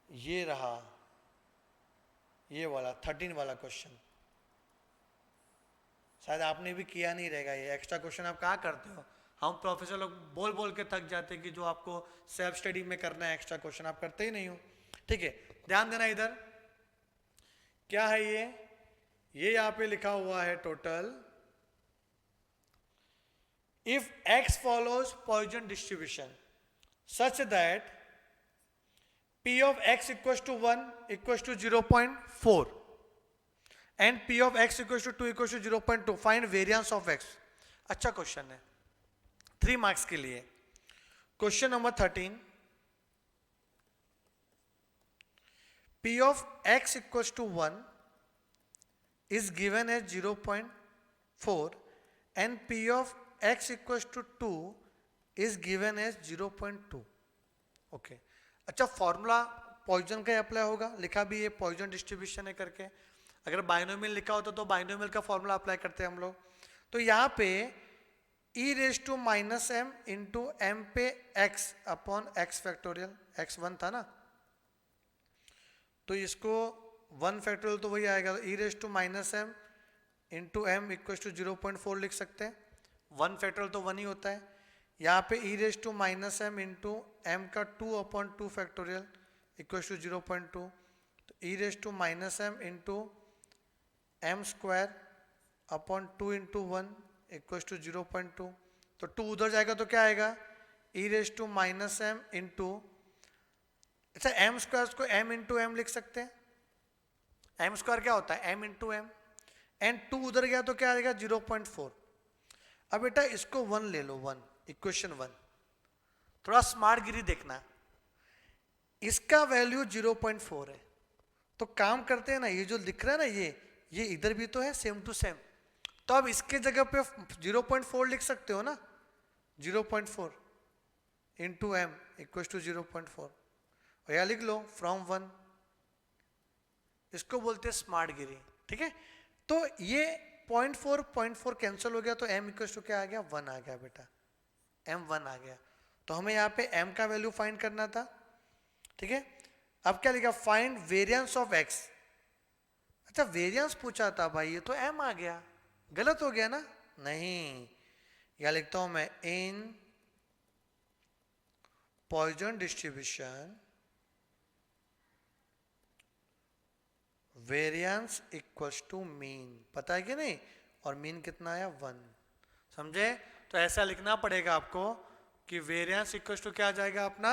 ये रहा, ये वाला 13 वाला क्वेश्चन। शायद आपने भी किया नहीं रहेगा, ये एक्स्ट्रा क्वेश्चन आप कहाँ करते हो? हम प्रोफेसर लोग बोल बोल के थक जाते हैं कि जो आपको सेल्फ स्टडी में करना है एक्स्ट्रा क्वेश्चन आप करते ही नहीं हो। ठीक है, ध्यान देना। इधर क्या है? ये यहाँ पे लिखा हुआ है total, if x follows Poisson distribution such that p of x equals to 1 equals to 0.4 and p of x equals to 2 equals to 0.2, find variance of x। अच्छा क्वेश्चन है, 3 मार्क्स के लिए। Question number 13, p of x equals to 1 is given as 0.4 and p of x equals to 2 is given as 0.2। Okay, अच्छा formula poison का apply होगा, लिखा भी ये पॉइजन डिस्ट्रीब्यूशन है करके। अगर बाइनोमियल लिखा होता तो बाइनोमियल का फॉर्मूला अप्लाई करते हैं हम लोग। तो यहाँ पे e raise to minus m into m पे x upon x factorial, x 1 था ना, तो इसको 1 फैक्टोरियल तो वही आएगा, e raise to minus m into m equal to 0.4 लिख सकते हैं। 1 फैक्टोरियल तो 1 ही होता है। यहाँ पे e raise to minus m into m का 2 अपॉन 2 फैक्टोरियल इक्वल टू 0.2, तो e raise to minus m into m square upon 2 into 1 equal to 0.2, तो 2 उधर जाएगा तो क्या आएगा, e raise to minus m into, अच्छा एम स्क्वायर को एम इंटू एम लिख सकते हैं, एम स्क्वायर क्या होता है एम इंटू एम, एंड 2 उधर गया तो क्या आएगा 0.4। अब बेटा इसको 1 ले लो, 1 इक्वेशन 1, थोड़ा स्मार्ट गिरी देखना, इसका वैल्यू 0.4 है, तो काम करते हैं ना, ये जो लिख रहा है ना ये इधर भी तो है सेम टू सेम, तो अब इसके जगह पे 0.4 लिख सकते हो ना, 0.4 इंटू एम इक्वल टू 0.4, और यह लिख लो फ्रॉम 1, इसको बोलते हैं स्मार्ट गिरी, ठीक है। तो ये 0.4 कैंसिल हो गया, तो m इक्वल टू क्या आ गया 1 आ गया बेटा, m 1 आ गया, तो हमें यहाँ पे m का वैल्यू फाइंड करना था, ठीक है। अब क्या लिखा, फाइंड वेरिएंस ऑफ x, अच्छा वेरिएंस पूछा था भाई, ये तो m आ गया, गलत हो गया ना, नहीं, या लिखता हूं मैं in Poisson distribution variance equals to mean, पता है कि नहीं, और मीन कितना आया 1, समझे। तो ऐसा लिखना पड़ेगा आपको कि वेरिएंस इक्वल्स टू क्या आ जाएगा अपना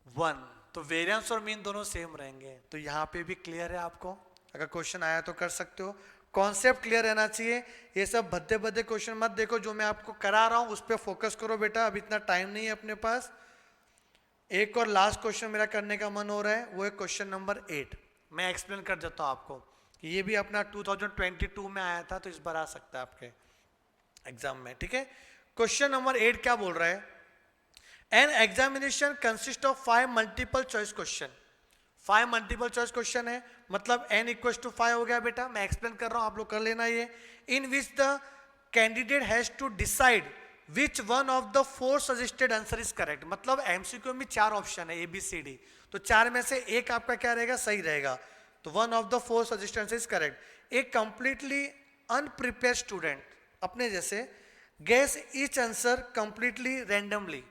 1, तो वेरिएंस और मीन दोनों सेम रहेंगे, तो यहाँ पे भी क्लियर है आपको, अगर क्वेश्चन आया तो कर सकते हो, कॉन्सेप्ट क्लियर रहना चाहिए, ये सब भद्दे भद्दे क्वेश्चन मत देखो, जो मैं आपको करा रहा हूं उस पर फोकस करो बेटा, अब इतना टाइम नहीं है अपने पास। एक और लास्ट क्वेश्चन मेरा करने का मन हो रहा है, वो है क्वेश्चन नंबर 8, मैं एक्सप्लेन कर देता हूं आपको कि ये भी अपना 2022 में आया था, तो इस बार आ सकता है आपके एग्जाम में, ठीक है। क्वेश्चन नंबर 8 क्या बोल रहा है, an examination consist of 5 multiple choice question, 5 multiple choice question है, मतलब n इक्वल टू 5 हो गया बेटा, मैं एक्सप्लेन कर रहा हूं, आप लोग कर लेना ये, in which the candidate has to decide which one of the 4 suggested answer is correct, मतलब एमसीक्यू में 4 ऑप्शन है ABCD, तो 4 में से एक आपका क्या रहेगा, सही रहेगा, तो 1 of the 4 suggested answer is correct. एक कंप्लीटली अनप्रिपेयर्ड स्टूडेंट अपने जैसे guess each answer completely randomly,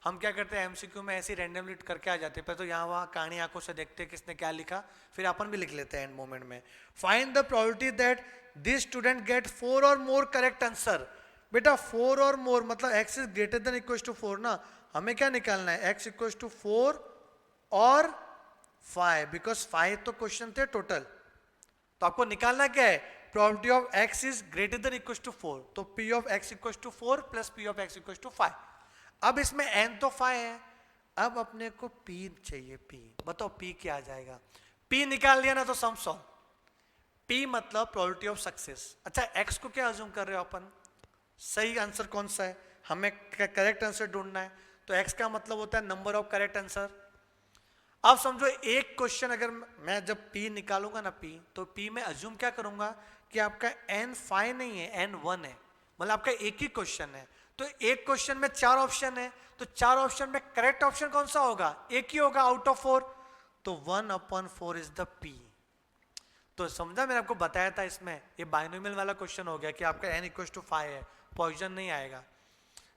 हम क्या करते हैं एमसीक्यू में ऐसे रैंडमली करके आ जाते हैं, पर तो यहाँ वहाँ कहानी आंखों से देखते हैं किसने क्या लिखा, फिर अपन भी लिख लेते हैं एंड मोमेंट में। Find the probability that this student gate 4 और मोर करेक्ट आंसर, बेटा 4 और मोर मतलब x is greater than equal to 4 ना, हमें क्या निकालना है x इक्वल टू 4 और 5, बिकॉज 5 तो क्वेश्चन थे टोटल, तो आपको निकालना क्या है, probability of x is greater than equal to 4, तो p of x equal to 4 plus p of x equal to 5। अब इसमें n तो 5 है, अब अपने को p चाहिए, p बताओ p क्या आ जाएगा, p निकाल लिया ना तो सम सॉल्व, p मतलब प्रोबेबिलिटी ऑफ सक्सेस। अच्छा x को क्या अज्यूम कर रहे हो अपन, सही आंसर कौन सा है, हमें करेक्ट आंसर ढूंढना है, तो x का मतलब होता है नंबर ऑफ करेक्ट आंसर। अब समझो एक क्वेश्चन अगर मैं जब p निकालूंगा ना p, तो p में अज्यूम क्या करूंगा कि आपका n 5 नहीं है n 1 है, मतलब आपका एक ही क्वेश्चन है, तो एक क्वेश्चन में 4 ऑप्शन है, तो 4 ऑप्शन में करेक्ट ऑप्शन कौन सा होगा, एक ही होगा आउट ऑफ 4, तो 1/4 इज द p। तो समझा, मैंने आपको बताया था इसमें, ये बाइनोमियल वाला क्वेश्चन हो गया कि आपका n इक्वल टू 5 है, पॉइजन नहीं आएगा,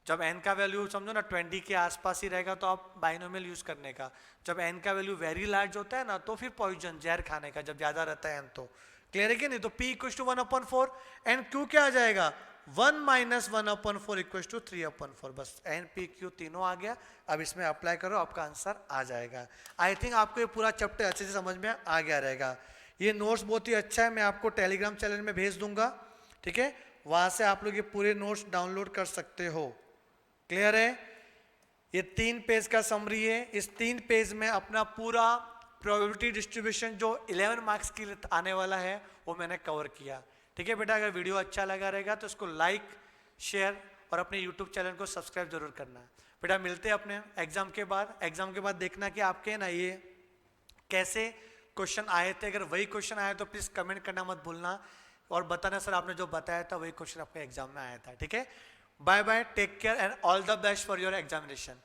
जब n का वैल्यू समझो ना 20 के आसपास ही रहेगा तो आप बाइनोमियल यूज करने का, जब n का वैल्यू वेरी लार्ज होता है ना तो फिर पॉइजन जहर खाने का, जब ज्यादा रहता है n, तो क्लियर है कि नहीं, तो p equal to 1/4 and q क्या आ जाएगा 1 माइनस 1/4 इक्वल टू 3/4, बस n p q तीनों आ गया। अब इसमें अप्लाई करो, आपका आंसर आ जाएगा। आई थिंक आपको ये पूरा चैप्टर अच्छे से समझ में आ गया रहेगा। ये नोट्स बहुत ही अच्छा है, मैं आपको टेलीग्राम चैनल में भेज दूंगा, ठीक है, वहां से आप लोग ये पूरे नोट्स डाउनलोड कर सकते हो। क्लियर है, ये 3 पेज का समरी है, इस 3 पेज में अपना पूरा प्रोबेबिलिटी डिस्ट्रीब्यूशन जो 11 मार्क्स के लिए आने वाला है वो मैंने कवर किया। ठीक है बेटा, अगर वीडियो अच्छा लगा रहेगा तो इसको लाइक शेयर और अपने यूट्यूब चैनल को सब्सक्राइब जरूर करना। बेटा मिलते हैं अपने एग्जाम के बाद। एग्जाम के बाद देखना कि आपके ना ये कैसे क्वेश्चन आए थे, अगर वही क्वेश्चन आए तो प्लीज कमेंट करना मत भूलना और बताना सर आपने जो बताया था वही क्वेश्चन आपके एग्जाम में आया था। ठीक है, bye bye, take care and all the best for your examination.